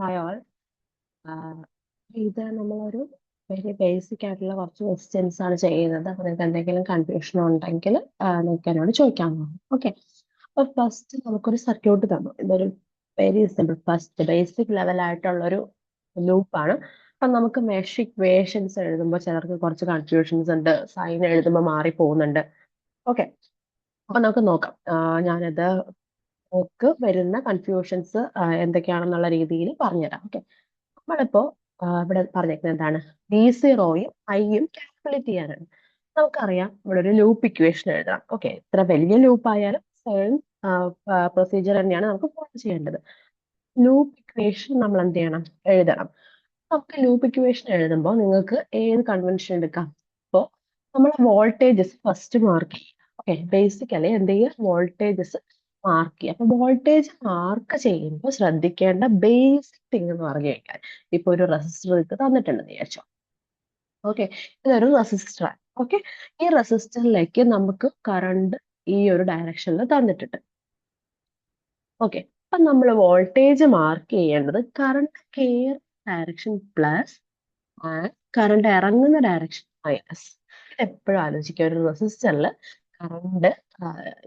Hi all. ഇത് നമ്മളൊരു very basic ആയിട്ടുള്ള കുറച്ച് ക്വസ്റ്റ്യൻസ് ആണ് ചെയ്യുന്നത്. അപ്പൊ നിങ്ങൾക്ക് എന്തെങ്കിലും കൺഫ്യൂഷൻ ഉണ്ടെങ്കിൽ നിങ്ങൾക്ക് എന്നോട് ചോദിക്കാവുന്നതാണ്. ഓക്കെ. അപ്പൊ ഫസ്റ്റ് നമുക്കൊരു സർക്യൂട്ട് തന്നു. ഇതൊരു very simple first basic level ആയിട്ടുള്ള ഒരു ലൂപ്പാണ്. അപ്പൊ നമുക്ക് മെഷ് ഇക്വേഷൻസ് എഴുതുമ്പോൾ ചിലർക്ക് കുറച്ച് കൺഫ്യൂഷൻസ് ഉണ്ട്, സൈൻ എഴുതുമ്പോൾ മാറി പോകുന്നുണ്ട്. ഓക്കെ. അപ്പൊ നമുക്ക് നോക്കാം. ഞാനിത് നമുക്ക് വരുന്ന കൺഫ്യൂഷൻസ് എന്തൊക്കെയാണെന്നുള്ള രീതിയിൽ പറഞ്ഞുതരാം. ഓക്കെ. നമ്മളിപ്പോ ഇവിടെ പറഞ്ഞേക്കുന്നത് എന്താണ്, ബി സീറോയും ഐയും കാൽക്കുലേറ്റ് ചെയ്യാനാണ്. നമുക്കറിയാം ഇവിടെ ഒരു ലൂപ്പ് ഇക്വേഷൻ എഴുതാം. ഓക്കെ. ഇത്ര വലിയ ലൂപ്പ് ആയാലും സെയിം പ്രൊസീജിയർ തന്നെയാണ് നമുക്ക് ഫോളോ ചെയ്യേണ്ടത്. ലൂപ്പ് ഇക്വേഷൻ നമ്മൾ എന്ത് ചെയ്യണം, എഴുതണം. നമുക്ക് ലൂപ്പ് ഇക്വേഷൻ എഴുതുമ്പോൾ നിങ്ങൾക്ക് ഏത് കൺവെൻഷൻ എടുക്കാം. ഇപ്പോൾ നമ്മൾ വോൾട്ടേജസ് ഫസ്റ്റ് മാർക്ക് ചെയ്യുക. ഓക്കെ. ബേസിക്കലി എന്ത് ചെയ്യുക, വോൾട്ടേജസ് മാർക്ക് ചെയ്യുക. അപ്പൊ വോൾട്ടേജ് മാർക്ക് ചെയ്യുമ്പോൾ ശ്രദ്ധിക്കേണ്ട ബേസിക് തിങ് എന്ന് പറഞ്ഞു കഴിഞ്ഞാൽ, ഇപ്പൊ ഒരു റെസിസ്റ്റർ നിങ്ങൾക്ക് തന്നിട്ടുണ്ടെന്ന് വിചാരിച്ചോ. ഓക്കെ. ഇതൊരു റെസിസ്റ്ററാണ്. ഓക്കെ. ഈ റെസിസ്റ്ററിലേക്ക് നമുക്ക് കറണ്ട് ഈ ഒരു ഡയറക്ഷനിൽ തന്നിട്ടുണ്ട്. ഓക്കെ. അപ്പൊ നമ്മൾ വോൾട്ടേജ് മാർക്ക് ചെയ്യേണ്ടത് current care direction plus current ഇറങ്ങുന്ന ഡയറക്ഷൻ മൈനസ്. ഇത് എപ്പോഴും ആലോചിക്കുക. ഒരു റെസിസ്റ്ററിൽ കറണ്ട്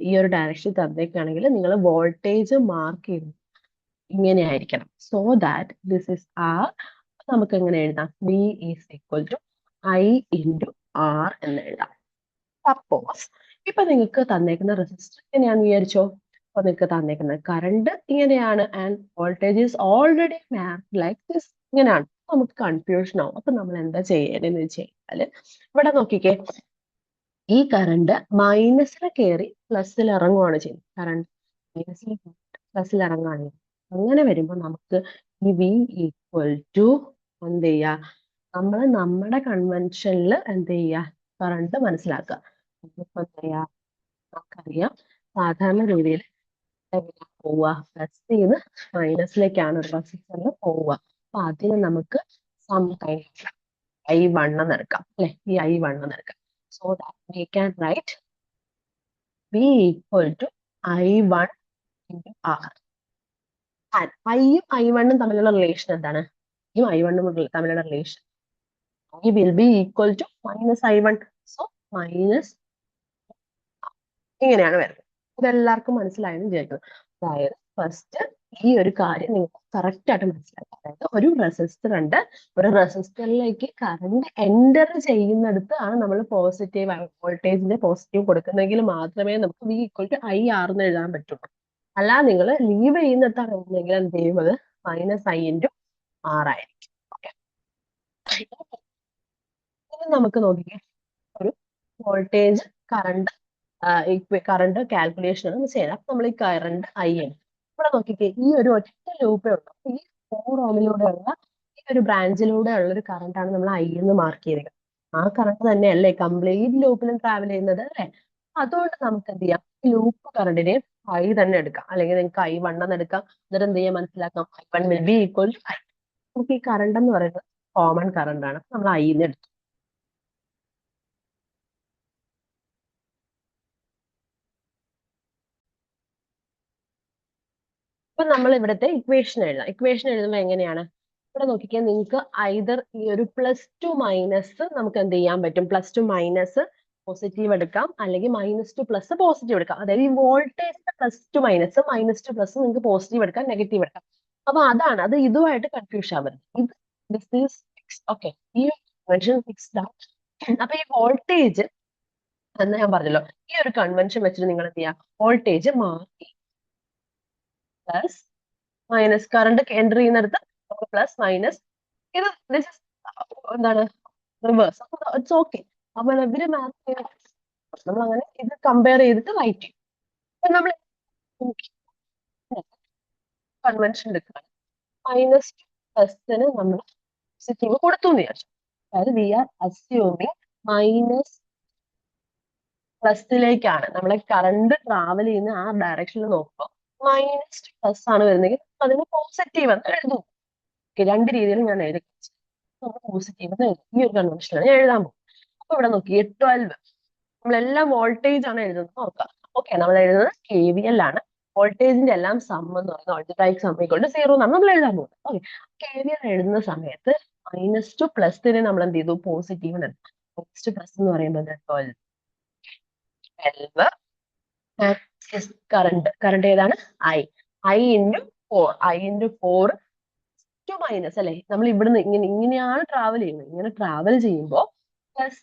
ഈ ഒരു ഡയറക്ഷൻ തന്നേക്കാണെങ്കിൽ നിങ്ങൾ വോൾട്ടേജ് മാർക്ക് ചെയ്യുന്നത് ഇങ്ങനെ ആയിരിക്കണം. So that this is R. നമുക്ക് എങ്ങനെ എഴുതാം, V is equal to I into R എന്ന് എഴുതാം. സപ്പോസ് ഇപ്പൊ നിങ്ങൾക്ക് തന്നേക്കുന്ന റെസിസ്റ്റർ എങ്ങനെയാണെന്ന് വിചാരിച്ചോ. അപ്പൊ നിങ്ങൾക്ക് തന്നേക്കുന്ന കറണ്ട് ഇങ്ങനെയാണ് and voltage is already mapped like this, ഇങ്ങനെയാണ്. നമുക്ക് കൺഫ്യൂഷൻ ആവും. അപ്പൊ നമ്മൾ എന്താ ചെയ്യേണ്ടതെന്ന് വെച്ച് കഴിഞ്ഞാല്, ഇവിടെ നോക്കിക്കേ, ഈ കറണ്ട് മൈനസിൽ കയറി പ്ലസിൽ ഇറങ്ങുവാണ് ചെയ്യുന്നത്. കറണ്ട് മൈനസിൽ പ്ലസിൽ ഇറങ്ങുകയാണ്. അങ്ങനെ വരുമ്പോൾ നമുക്ക് ഈ V ഈക്വൽ ടു എന്ത് ചെയ്യാ, നമ്മൾ നമ്മുടെ കൺവെൻഷനിൽ എന്ത് ചെയ്യുക, കറണ്ട് മനസ്സിലാക്കുക. ഇപ്പൊ എന്ത് ചെയ്യാ, നമുക്കറിയാം സാധാരണ രീതിയിൽ എങ്ങനെയാ പോവുക, പ്ലസ് ചെയ്ത് മൈനസിലേക്കാണ് ഒരു റെസിസ്റ്ററിൽ പോവുക. അപ്പൊ അതിന് നമുക്ക് സം കൈൻഡ് I1 എന്ന് എടുക്കാം അല്ലെ, ഈ I1 എന്ന് എടുക്കാം. So that we can write V equal to I1 into R. ഐയും I1ഉം തമ്മിലുള്ള റിലേഷൻ എന്താണ്, യും I1ഉം തമ്മിലുള്ള relation I will be equal to minus I1. So minus ഇങ്ങനെയാണ് വരുന്നത്. ഇതെല്ലാവർക്കും മനസ്സിലായെന്ന് വിചാരിക്കുന്നു. അതായത് ഫസ്റ്റ് ഈ ഒരു കാര്യം നിങ്ങൾക്ക് കറക്റ്റ് ആയിട്ട് മനസ്സിലാക്കുക. അതായത് ഒരു റെസിസ്റ്റർ ഉണ്ട്, ഒരു റെസിസ്റ്ററിലേക്ക് കറണ്ട് എൻ്റർ ചെയ്യുന്നിടത്ത് ആണ് നമ്മൾ പോസിറ്റീവ് വോൾട്ടേജിന്റെ പോസിറ്റീവ് കൊടുക്കുന്നെങ്കിൽ മാത്രമേ നമുക്ക് V equal to I R എന്ന് എഴുതാൻ പറ്റുള്ളൂ. അല്ല നിങ്ങൾ ലീവ് ചെയ്യുന്നിടത്താണ് എഴുതുന്നെങ്കിൽ എന്ത് ചെയ്യുന്നത്, മൈനസ് I ഇൻറ്റു ആർ ആയിരിക്കും. ഓക്കെ. ഇനി നമുക്ക് നോക്കിക്കേ, ഒരു വോൾട്ടേജ് കറണ്ട് കറണ്ട് കാൽക്കുലേഷൻ ആണ് നമ്മൾ ചെയ്യുന്നത്. അപ്പൊ നമ്മൾ ഈ കറണ്ട് I ആണ്. ഇവിടെ നോക്കിക്കേ, ഈ ഒരു ഒറ്റ ലൂപ്പേ ഉള്ളൂ. അപ്പൊ ഈ 4 ഓമിലൂടെയുള്ള ഈ ഒരു ബ്രാഞ്ചിലൂടെ ഉള്ള ഒരു കറണ്ട് ആണ് നമ്മൾ I എന്ന് മാർക്ക് ചെയ്തത്. ആ കറണ്ട് തന്നെയല്ലേ കംപ്ലീറ്റ് ലൂപ്പിലും ട്രാവൽ ചെയ്യുന്നത് അല്ലേ. അതുകൊണ്ട് നമുക്ക് എന്ത് ചെയ്യാം, ഈ ലൂപ്പ് കറണ്ടിനെ I തന്നെ എടുക്കാം, അല്ലെങ്കിൽ നിങ്ങൾക്ക് I1 എന്ന് എടുക്കാം. എന്നിട്ട് എന്ത് ചെയ്യാൻ മനസ്സിലാക്കാം, I1 will be equal to I. നമുക്ക് ഈ കറണ്ട് എന്ന് പറയുന്നത് കോമൺ കറണ്ട് ആണ്. നമ്മൾ I എന്ന് എടുത്തു. അപ്പൊ നമ്മൾ ഇവിടുത്തെ ഇക്വേഷൻ എഴുതാം. ഇക്വേഷൻ എഴുതുമ്പോൾ എങ്ങനെയാണ്, ഇവിടെ നോക്കിക്കാൻ നിങ്ങൾക്ക് ഐദർ ഈ ഒരു പ്ലസ് ടു മൈനസ് നമുക്ക് എന്ത് ചെയ്യാൻ പറ്റും, പ്ലസ് ടു മൈനസ് പോസിറ്റീവ് എടുക്കാം, അല്ലെങ്കിൽ മൈനസ് ടു പ്ലസ് പോസിറ്റീവ് എടുക്കാം. അതായത് ഈ വോൾട്ടേജിന്റെ plus two minus, minus two plus നിങ്ങൾക്ക് പോസിറ്റീവ് എടുക്കാം, നെഗറ്റീവ് എടുക്കാം. അപ്പൊ അതാണ് അത് ഇതുമായിട്ട് കൺഫ്യൂഷൻ ആവുന്നത്. ഇത് ദിസ് ഈസ് ഫിക്സ്ഡ്. ഓക്കെ. ഈ കൺവെൻഷൻ ഫിക്സ്ഡ് ആണ്. അപ്പൊ ഈ വോൾട്ടേജ് എന്ന് ഞാൻ പറഞ്ഞല്ലോ, ഈ ഒരു കൺവെൻഷൻ വെച്ചിട്ട് നിങ്ങൾ എന്ത് ചെയ്യാം, വോൾട്ടേജ് മാറ്റി പ്ലസ് മൈനസ് കറണ്ട് എൻ്റർ ചെയ്യുന്നിടത്ത് നമുക്ക് പ്ലസ് മൈനസ്, ഇത് ദിസ് ഇസ് എന്താണ് റിവേഴ്സ്. അപ്പൊ ഇറ്റ്സ് ഓക്കെ. അപ്പൊ ഇവര് മാച്ച് നമ്മൾ അങ്ങനെ ഇത് കമ്പയർ ചെയ്തിട്ട് റൈറ്റ് ചെയ്യും. അപ്പൊ നമ്മൾ കൺവെൻഷൻ എടുക്കുകയാണ്, മൈനസ് പ്ലസിന് നമ്മൾ പോസിറ്റീവ് കൊടുത്തു എന്ന് വിചാരിച്ചു. അതായത് വി ആർ അസ്യൂമിങ് മൈനസ് പ്ലസിലേക്കാണ് നമ്മളെ കറണ്ട് ട്രാവൽ ചെയ്യുന്ന ആ ഡയറക്ഷനിൽ നോക്കുമ്പോൾ മൈനസ് പ്ലസ് ആണ് വരുന്നെങ്കിൽ അതിന് പോസിറ്റീവ് എന്ന് എഴുതും. രണ്ട് രീതിയിൽ ഞാൻ എഴുതി പോസിറ്റീവ് എന്ന് എഴുതും. ഈ ഒരു കൺവെൻഷനാണ് ഞാൻ എഴുതാൻ പോകും. അപ്പൊ ഇവിടെ നോക്കി 12 നമ്മളെല്ലാം വോൾട്ടേജ് ആണ് എഴുതുന്നത് നോക്കാം. ഓക്കെ. നമ്മൾ എഴുതുന്നത് KVL ആണ്. വോൾട്ടേജിന്റെ എല്ലാം സം എന്ന് പറയുന്നത് ആൾജിബ്രായിക് സം ഈക്വൽ ടു 0 എന്നാണ് നമ്മൾ എഴുതാൻ പോകുന്നത്. ഓക്കെ, KVL എഴുതുന്ന സമയത്ത് -2 പ്ലസിനെ നമ്മൾ എന്ത് ചെയ്തു, പോസിറ്റീവ് -2 എന്ന് പറയുമ്പോൾ 12 കറണ്ട് ഏതാണ്, I into 4, I × 4 to minus അല്ലെ, നമ്മൾ ഇവിടുന്ന് ഇങ്ങനെയാണ് ട്രാവൽ ചെയ്യുന്നത്. ഇങ്ങനെ ട്രാവൽ ചെയ്യുമ്പോൾ പ്ലസ്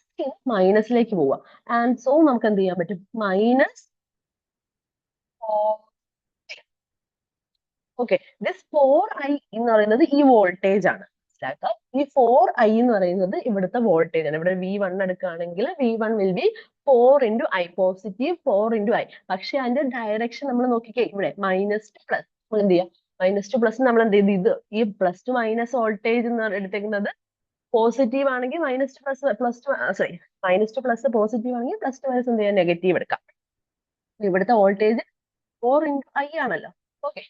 മൈനസിലേക്ക് പോവുക. ആൻഡ് സോ നമുക്ക് എന്ത് ചെയ്യാൻ പറ്റും, -4. ഓക്കെ, ദിസ് 4I എന്ന് പറയുന്നത് ഈ വോൾട്ടേജ് ആണ്. മനസ്സിലാക്കുക, ഈ 4I എന്ന് പറയുന്നത് ഇവിടുത്തെ വോൾട്ടേജ് ആണ്. ഇവിടെ V1 എടുക്കുകയാണെങ്കിൽ V1 will be 4 × I, positive 4 × I. പക്ഷെ അതിന്റെ ഡയറക്ഷൻ നമ്മൾ നോക്കിക്കേ, ഇവിടെ -2 പ്ലസ് എന്ത് ചെയ്യാം, -2 പ്ലസ് നമ്മൾ എന്ത് ചെയ്ത്, ഇത് ഈ +2 മൈനസ് വോൾട്ടേജ് എന്ന് എടുത്തേക്കുന്നത് പോസിറ്റീവ് ആണെങ്കിൽ -2 പ്ലസ് സോറി -2 പ്ലസ് പോസിറ്റീവ് ആണെങ്കിൽ +2 മൈനസ് എന്ത് ചെയ്യാം, നെഗറ്റീവ് എടുക്കാം. ഇവിടുത്തെ വോൾട്ടേജ് 4 × I ആണല്ലോ. ഓക്കെ,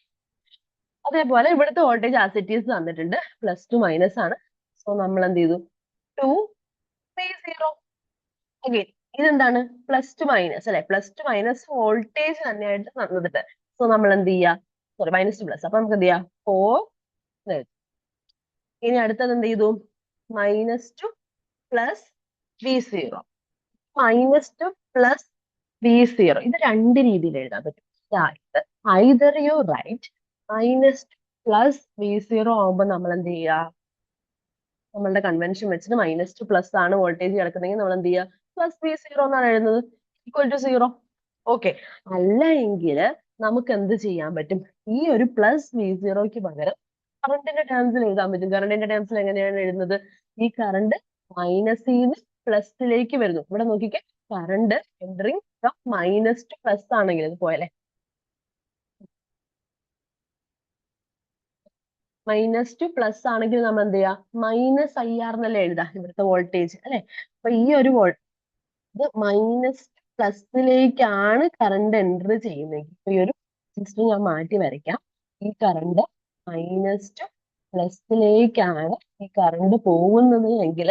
അതേപോലെ ഇവിടുത്തെ വോൾട്ടേജ് ആസ് ഇറ്റ് ഈസ് തന്നിട്ടുണ്ട്, +2 മൈനസ് ആണ്. സോ നമ്മൾ എന്ത് ചെയ്തു, 2 അഗൈൻ ഇതെന്താണ്, +2 മൈനസ് അല്ലെ, +2 മൈനസ് വോൾട്ടേജ് തന്നെയായിട്ട് തന്നിട്ട്. സോ നമ്മൾ എന്ത് ചെയ്യാ, സോറി -2 പ്ലസ്, അപ്പൊ നമുക്ക് എന്ത് ചെയ്യാം, 4. ഇനി അടുത്തത് എന്ത് ചെയ്തു, -2 പ്ലസ് V0, -2 പ്ലസ് V0. ഇത് രണ്ട് രീതിയിൽ എഴുതാൻ പറ്റും. അതായത് either you write -2 plus V0 ആവുമ്പോൾ നമ്മൾ എന്ത് ചെയ്യുക, നമ്മളുടെ കൺവെൻഷൻ വെച്ചിട്ട് -2 പ്ലസ് ആണ് വോൾട്ടേജ് കിടക്കുന്നെങ്കിൽ നമ്മൾ എന്ത് ചെയ്യുക, +V0 എന്നാണ് എഴുതുന്നത്, =0. ഓക്കെ, അല്ല എങ്കിൽ നമുക്ക് എന്ത് ചെയ്യാൻ പറ്റും, ഈ ഒരു +V0ക്ക് പകരം കറണ്ടിന്റെ ടേംസിൽ എഴുതാൻ പറ്റും. കറണ്ടിന്റെ ടേംസിൽ എങ്ങനെയാണ് എഴുതുന്നത്, ഈ കറണ്ട് മൈനസിന്ന് പ്ലസിലേക്ക് വരുന്നു. ഇവിടെ നോക്കിക്കേ, കറണ്ട് എൻറ്ററിങ് ഫ്രം -2 പ്ലസ് ആണെങ്കിൽ ഇത് പോയല്ലേ, -2 പ്ലസ് ആണെങ്കിൽ നമ്മൾ എന്ത് ചെയ്യാ, -IR എന്നല്ലേ എഴുതാം ഇവിടുത്തെ വോൾട്ടേജ് അല്ലെ. അപ്പൊ ഈ ഒരു ഇത് പ്ലസിലേക്കാണ് കറണ്ട് എൻ്റർ ചെയ്യുന്നത്. ഇപ്പൊ ഈ ഒരു സിസ്റ്റം ഞാൻ മാറ്റി വരയ്ക്കാം. ഈ കറണ്ട് -2 പ്ലസിലേക്കാണ് ഈ കറണ്ട് പോകുന്നത് എങ്കിൽ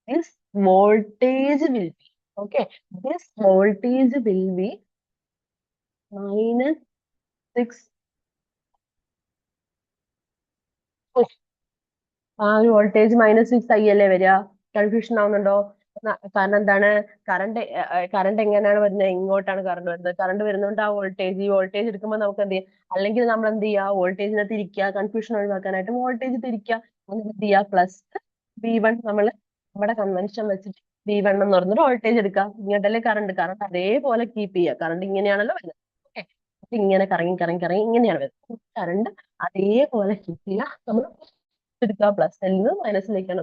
this voltage will be, okay, this voltage will be -6. ആ ഒരു വോൾട്ടേജ് -6I അല്ലേ വരിക. കൺഫ്യൂഷൻ ആവുന്നുണ്ടോ? കാരണം എന്താണ്, കറണ്ട് എങ്ങനെയാണ് വരുന്നത്, ഇങ്ങോട്ടാണ് കറണ്ട് വരുന്നത്. കറണ്ട് വരുന്നോണ്ട് ആ വോൾട്ടേജ്, ഈ വോൾട്ടേജ് എടുക്കുമ്പോൾ നമുക്ക് എന്ത് ചെയ്യാം, അല്ലെങ്കിൽ നമ്മൾ എന്ത് ചെയ്യുക, വോൾട്ടേജിനെ തിരിക്കുക, കൺഫ്യൂഷൻ ഒഴിവാക്കാനായിട്ട് വോൾട്ടേജ് തിരിക്കുക. അങ്ങനെ എന്ത് ചെയ്യുക, പ്ലസ് V1 നമ്മൾ നമ്മുടെ കൺവെൻഷൻ വെച്ചിട്ട് V1 എന്ന് പറഞ്ഞൊരു വോൾട്ടേജ് എടുക്കുക. ഇങ്ങോട്ടല്ലേ കറണ്ട് അതേപോലെ കീപ്പ് ചെയ്യുക. കറണ്ട് ഇങ്ങനെയാണല്ലോ വരുന്നത്. ഓക്കെ, അപ്പൊ ഇങ്ങനെ കറങ്ങി കറങ്ങി കറങ്ങി ഇങ്ങനെയാണ് വരുന്നത്. കറണ്ട് അതേപോലെ കീപ്പ് ചെയ്യുക. നമ്മൾ എടുക്കുക, പ്ലസിൽ നിന്ന് മൈനസിലേക്കാണ്.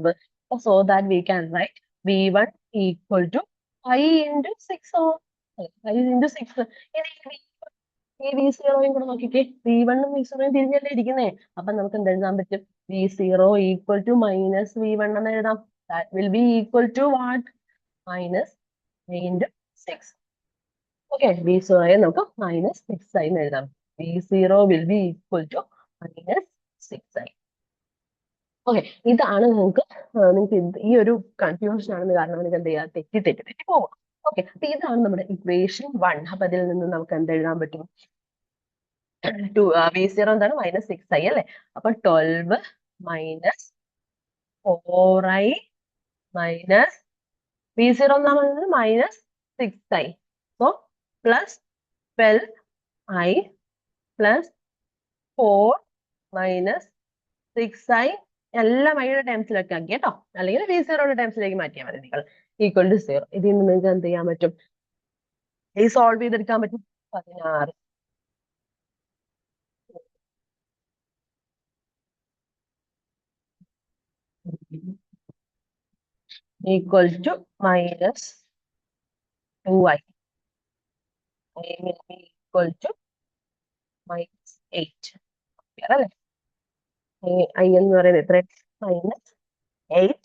So that we can write V1 equal to I × 6. I × 6. ഇനി ഈ V0 കൂടെ നോക്കിക്കേ, V1 ഉം V0 തിരിഞ്ഞല്ലേ ഇരിക്കുന്നേ. അപ്പൊ നമുക്ക് എന്ത് എഴുതാൻ പറ്റും, V0 ഈക്വൽ ടു -V1 എന്ന് എഴുതാം. That will be equal to what, -I × 6. Okay, V0 നമുക്ക് -6I എന്ന് എഴുതാം. V0 will be equal to -6I. Okay, ഇതാണ് നിങ്ങൾക്ക് ഈ ഒരു കൺഫ്യൂഷൻ ആണെന്ന് കാരണം നിങ്ങൾക്ക് എന്ത് ചെയ്യാം, തെറ്റി പോകും. ഓക്കെ, അപ്പൊ ഇതാണ് നമ്മുടെ ഇക്വേഷൻ 1. അപ്പൊ അതിൽ നിന്ന് നമുക്ക് എന്ത് എഴുതാൻ പറ്റും, V0 എന്താണ്, -6I അല്ലെ. അപ്പൊ 12 -4I മൈനസ് V0 എന്നാ പറയുന്നത് -6I. So plus 12I plus 4 -6I എല്ലാം ഐയുടെ ടേംസിലൊക്കെ ആക്കി കേട്ടോ, അല്ലെങ്കിൽ V0യുടെ ടേംസിലേക്ക് മാറ്റിയാൽ മതി നിങ്ങൾ, ഈക്വൽ ടു 0. ഇതിൽ നിന്ന് നിങ്ങൾക്ക് എന്ത് ചെയ്യാൻ പറ്റും, ഈ സോൾവ് ചെയ്തെടുക്കാൻ പറ്റും. 16 equal to -2I. I will be equal to -8 അല്ലേ. I എന്ന് പറയുന്നത് എത്ര, -8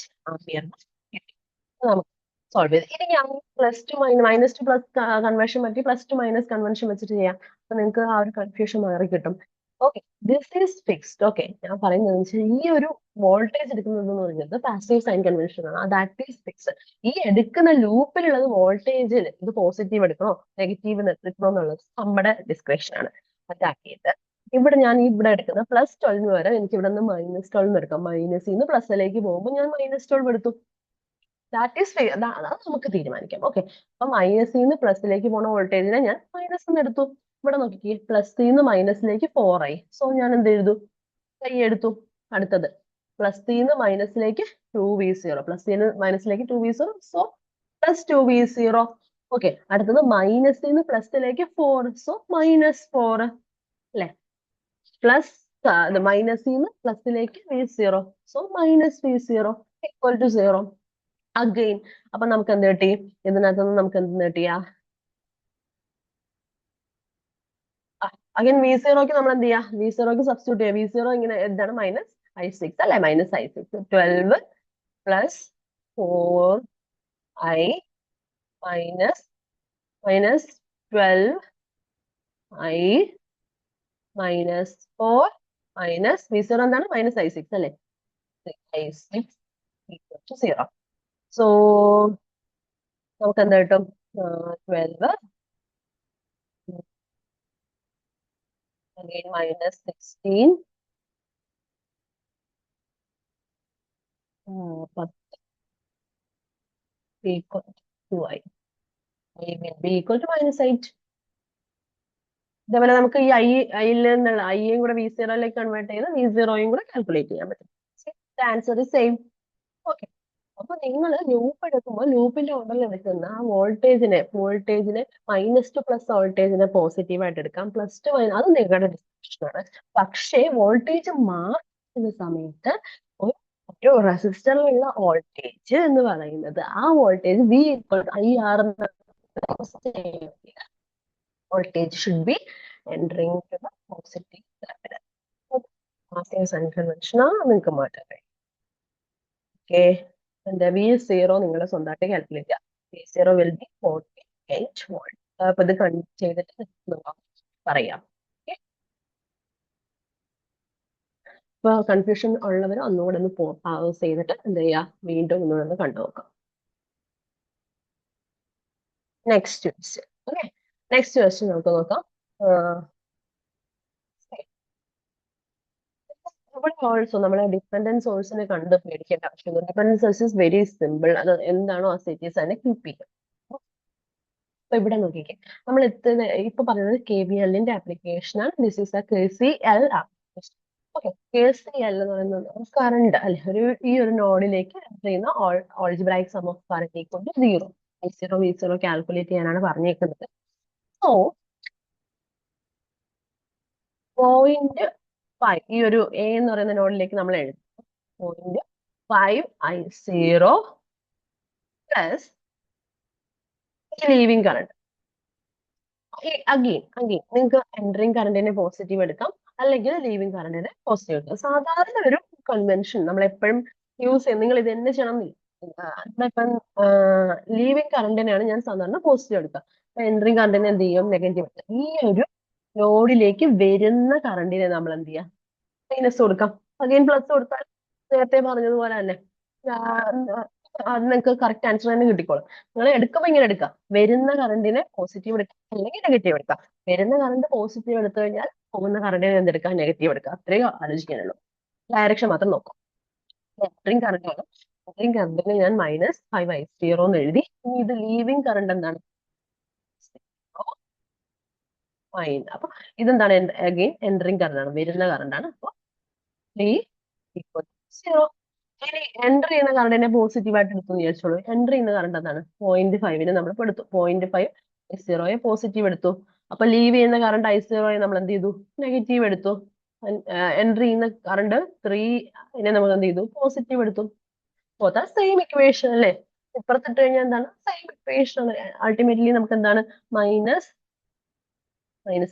കിട്ടി. നമുക്ക് സോൾവ് ചെയ്ത് ഇനി ഞാൻ -2 പ്ലസ് കൺവെൻഷൻ പറ്റി +2 മൈനസ് കൺവെൻഷൻ വെച്ചിട്ട് ചെയ്യാം. അപ്പൊ നിങ്ങൾക്ക് ആ ഒരു കൺഫ്യൂഷൻ മാറി കിട്ടും. Okay, this is fixed. Okay, ഞാൻ പറയുന്നത് ഈ ഒരു വോൾട്ടേജ് എടുക്കുന്നത് എന്ന് പറയുന്നത് പാസീവ് സൈൻ കൺവെൻഷൻ ആണ്. That is fixed. ഈ എടുക്കുന്ന ലൂപ്പിലുള്ളത് വോൾട്ടേജിൽ ഇത് പോസിറ്റീവ് എടുക്കണോ നെഗറ്റീവ് എടുക്കണോ എന്നുള്ളത് നമ്മുടെ ഡിസ്ക്രിപ്ഷൻ ആണ്. അതാക്കിയിട്ട് ഇവിടെ ഞാൻ ഇവിടെ എടുക്കുന്ന +12 വരെ എനിക്ക് ഇവിടെ നിന്ന് -12 എടുക്കാം. മൈനസിൽ നിന്ന് പ്ലസിലേക്ക് പോകുമ്പോൾ ഞാൻ -12 എടുത്തു. ദാറ്റ് ഈസ് അത് നമുക്ക് തീരുമാനിക്കാം. ഓക്കെ, അപ്പൊ മൈനസിൽ നിന്ന് പ്ലസിലേക്ക് പോണ വോൾട്ടേജിനെ ഞാൻ മൈനസ് എന്ന് എടുത്തു. ഇവിടെ നോക്കിക്കേ, പ്ലസിൽ നിന്ന് മൈനസിലേക്ക് 4 ആയി. സോ ഞാൻ എന്ത് ചെയ്തു? കൈ എടുത്തു. അടുത്തത് പ്ലസിൽ നിന്ന് മൈനസിലേക്ക് 2v0, പ്ലസിൽ നിന്ന് മൈനസിലേക്ക് 2v0, സോ +2v0. ഓക്കെ, അടുത്തത് മൈനസിൽ നിന്ന് പ്ലസിലേക്ക് 4, സോ -4 അല്ലെ. പ്ലസ് മൈനസിൽ നിന്ന് പ്ലസിലേക്ക് v0, സോ -v0 = 0 അഗെയിൻ. അപ്പൊ നമുക്ക് എന്ത് കിട്ടി? ഇതിനകത്തുനിന്ന് നമുക്ക് എന്ത് കിട്ടിയ? അഗൈൻ v0ക്ക് നമ്മൾ എന്ത് ചെയ്യാ? v0ക്ക് സബ്സ്റ്റിറ്റ്യൂട്ട് ചെയ്യാം. v0 ഇങ്ങനെ എന്താണ്? -i6 അല്ലെ, -i6. 12 + 4i minus 12i minus 4 minus v0 എന്താണ്? -i6 അല്ലെ. i6 = 0. സോ നമുക്ക് എന്താ കിട്ടും? 12 again -16 10 equal to i. I will be equal to -8. ഇതേപോലെ നമുക്ക് ഈ ഐയിൽ നിന്നുള്ള ഐയും കൂടെ v0യിലേക്ക് കൺവേർട്ട് ചെയ്ത് v0യും കൂടെ കാൽക്കുലേറ്റ് ചെയ്യാൻ പറ്റും. Answer same. ഓക്കെ, അപ്പൊ നിങ്ങൾ ലൂപ്പ് എടുക്കുമ്പോൾ ലൂപ്പിന്റെ ഉള്ളിൽ എടുക്കുന്ന ആ വോൾട്ടേജിനെ മൈനസ് ടു പ്ലസ് വോൾട്ടേജിനെ പോസിറ്റീവ് ആയിട്ട് എടുക്കാം, പ്ലസ് ടു അത് നിങ്ങളുടെ ഡിസ്ക്രിപ്ഷനാണ്. പക്ഷേ വോൾട്ടേജ് മാറുന്ന സമയത്ത് ഒരു റെസിസ്റ്ററിലുള്ള വോൾട്ടേജ് എന്ന് പറയുന്നത് ആ voltage v/IR voltage should be entering to the positive terminal. Passing sign convention നിങ്ങൾക്ക് മാറ്റാൻ കഴിയും. ഓക്കെ, എന്താ v0 നിങ്ങൾ സ്വന്തമായിട്ട് കാൽക്കുലേറ്റ് ചെയ്യുക. v0 will be 48 volt. അപ്പൊ ഇത് ചെയ്തിട്ട് പറയാം. ഇപ്പൊ കൺഫ്യൂഷൻ ഉള്ളവർ ഒന്നുകൂടെ ഒന്ന് പാസ് ചെയ്തിട്ട് എന്ത് ചെയ്യുക? വീണ്ടും ഒന്നുകൂടെ കണ്ടു നോക്കാം. Next question. Okay, next question നമുക്ക് നോക്കാം. ഇവിടെ ഓൾസോ നമ്മളെ ഡിപെൻഡന്റ് സോഴ്സിനെ കണ്ട് പേടിക്കേണ്ട ആവശ്യമില്ല. Dependent source is very simple. അത് എന്താണോ ആ സ്റ്റേറ്റസ് തന്നെ കീപ്പ് ചെയ്യുക. അപ്പൊ ഇവിടെ നോക്കിക്കേ, നമ്മൾ ഇപ്പൊ പറയുന്നത് KVLന്റെ ആപ്ലിക്കേഷൻ ആണ്. This is a KCL application. Okay, KCL എന്ന് പറയുന്നത് കറണ്ട് അല്ലെ, ഈ ഒരു നോഡിലേക്ക് ചെയ്യുന്ന algebraic sum of current equal to 0. I0 V0 calculate ചെയ്യാനാണ് പറഞ്ഞേക്കുന്നത്. സോ 0.5 ഈ ഒരു A എന്ന് പറയുന്ന നോഡിലേക്ക് നമ്മൾ എഴുതും. 0.5I0 plus leaving current. Again നിങ്ങൾക്ക് എൻട്രിങ് കറണ്ടിനെ പോസിറ്റീവ് എടുക്കാം, അല്ലെങ്കിൽ ലീവിങ് കറണ്ടിനെ പോസിറ്റീവ് എടുക്കാം. സാധാരണ ഒരു കൺവെൻഷൻ നമ്മൾ എപ്പോഴും യൂസ് ചെയ്യും. നിങ്ങൾ ഇത് തന്നെ ചെയ്യണം എന്നില്ല. ഇപ്പം ലീവിങ് കറണ്ടിനെയാണ് ഞാൻ സാധാരണ പോസിറ്റീവ് എടുക്കുക. എൻട്രിങ് കറണ്ടിനെ എന്ത് ചെയ്യും? നെഗറ്റീവ് എടുക്കുക. ഈ ഒരു ലോഡിലേക്ക് വരുന്ന കറണ്ടിനെ നമ്മൾ എന്ത് ചെയ്യാം? മൈനസ് കൊടുക്കാം. അഗെയിൻ പ്ലസ് കൊടുത്താൽ നേരത്തെ പറഞ്ഞതുപോലെ തന്നെ അത് നിങ്ങൾക്ക് കറക്റ്റ് ആൻസർ തന്നെ കിട്ടിക്കോളും. നിങ്ങൾ എടുക്കുമ്പോൾ ഇങ്ങനെ എടുക്കാം, വരുന്ന കറണ്ടിനെ പോസിറ്റീവ് എടുക്കാം അല്ലെങ്കിൽ നെഗറ്റീവ് എടുക്കാം. വരുന്ന കറണ്ട് പോസിറ്റീവ് എടുത്തു കഴിഞ്ഞാൽ പോകുന്ന കറണ്ടിനെ എന്തെടുക്കാം? നെഗറ്റീവ് എടുക്കാം. അത്രയും ആലോചിക്കാനുള്ളൂ. ഡയറക്ഷൻ മാത്രം നോക്കാം. എൻട്രിങ് കറണ്ട് ആണ്. എൻട്രിങ് കറണ്ടിന് ഞാൻ -5I0 എന്ന് എഴുതി. ഇനി ഇത് ലീവിങ് കറണ്ട് എന്താണ്? അപ്പൊ ഇതെന്താണ്? അഗെയിൻ എൻട്രിങ് കറണ്ട് ആണ്, വരുന്ന കറണ്ട് ആണ്. അപ്പൊ 3 = 0. ഇനി എൻട്രി ചെയ്യുന്ന കറണ്ടിനെ പോസിറ്റീവ് ആയിട്ട് എടുത്തു വിചാരിച്ചോളൂ. എൻട്രി ചെയ്യുന്ന കറണ്ട് എന്താണ്? 0.5നെ നമ്മൾ എടുത്തു. 0.5 I0യെ പോസിറ്റീവ് എടുത്തു. അപ്പൊ ലീവ് ചെയ്യുന്ന കറണ്ട് I0യെ നമ്മൾ എന്ത് ചെയ്തു? നെഗറ്റീവ് എടുത്തു. എൻട്രി ചെയ്യുന്ന കറണ്ട് 3നെ നമ്മൾ എന്ത് ചെയ്തു? പോസിറ്റീവ് എടുത്തു. സെയിം ഇക്വേഷൻ അല്ലേ? ഇപ്പുറത്തിട്ട് കഴിഞ്ഞാൽ എന്താണ്? സെയിം ഇക്വേഷൻ ആണ്. അൾട്ടിമേറ്റ്ലി നമുക്ക് എന്താണ്? മൈനസ്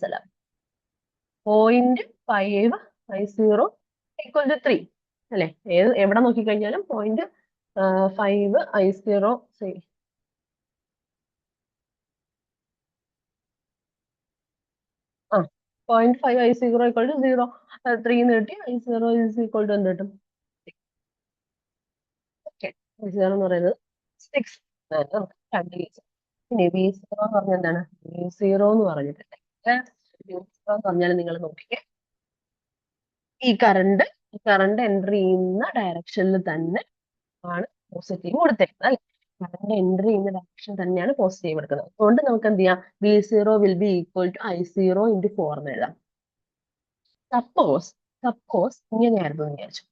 അല്ല, 0.5I0 = 3 അല്ലെ? എവിടെ നോക്കിക്കഴിഞ്ഞാലും 0.5I0 0.5I0 = 0. 3 എന്ന് കിട്ടി. I0 = എന്ത് കിട്ടും? I0 എന്ന് പറയുന്നത് 6. നമുക്ക് കണ്ടുപിടിക്കാം. ഇനി V0 എന്ന് പറഞ്ഞാൽ എന്താണ്? V0 എന്ന് പറഞ്ഞിട്ടുണ്ട് പറഞ്ഞാൽ നിങ്ങൾ നോക്കിക്കേ, ഈ കറണ്ട് എൻട്രി ചെയ്യുന്ന ഡയറക്ഷനിൽ തന്നെ ആണ് പോസിറ്റീവ് കൊടുത്തേക്കുന്നത് അല്ലെ. കറണ്ട് എൻട്രി ചെയ്യുന്ന ഡയറക്ഷൻ തന്നെയാണ് പോസിറ്റീവ് എടുക്കുന്നത്. അതുകൊണ്ട് നമുക്ക് എന്ത് ചെയ്യാം, V0 will be equal to I0 × 4 എന്ന് എഴുതാം. സപ്പോസ് സപ്പോസ് ഇങ്ങനെയായിരുന്നു എന്ന് വിചാരിച്ചു.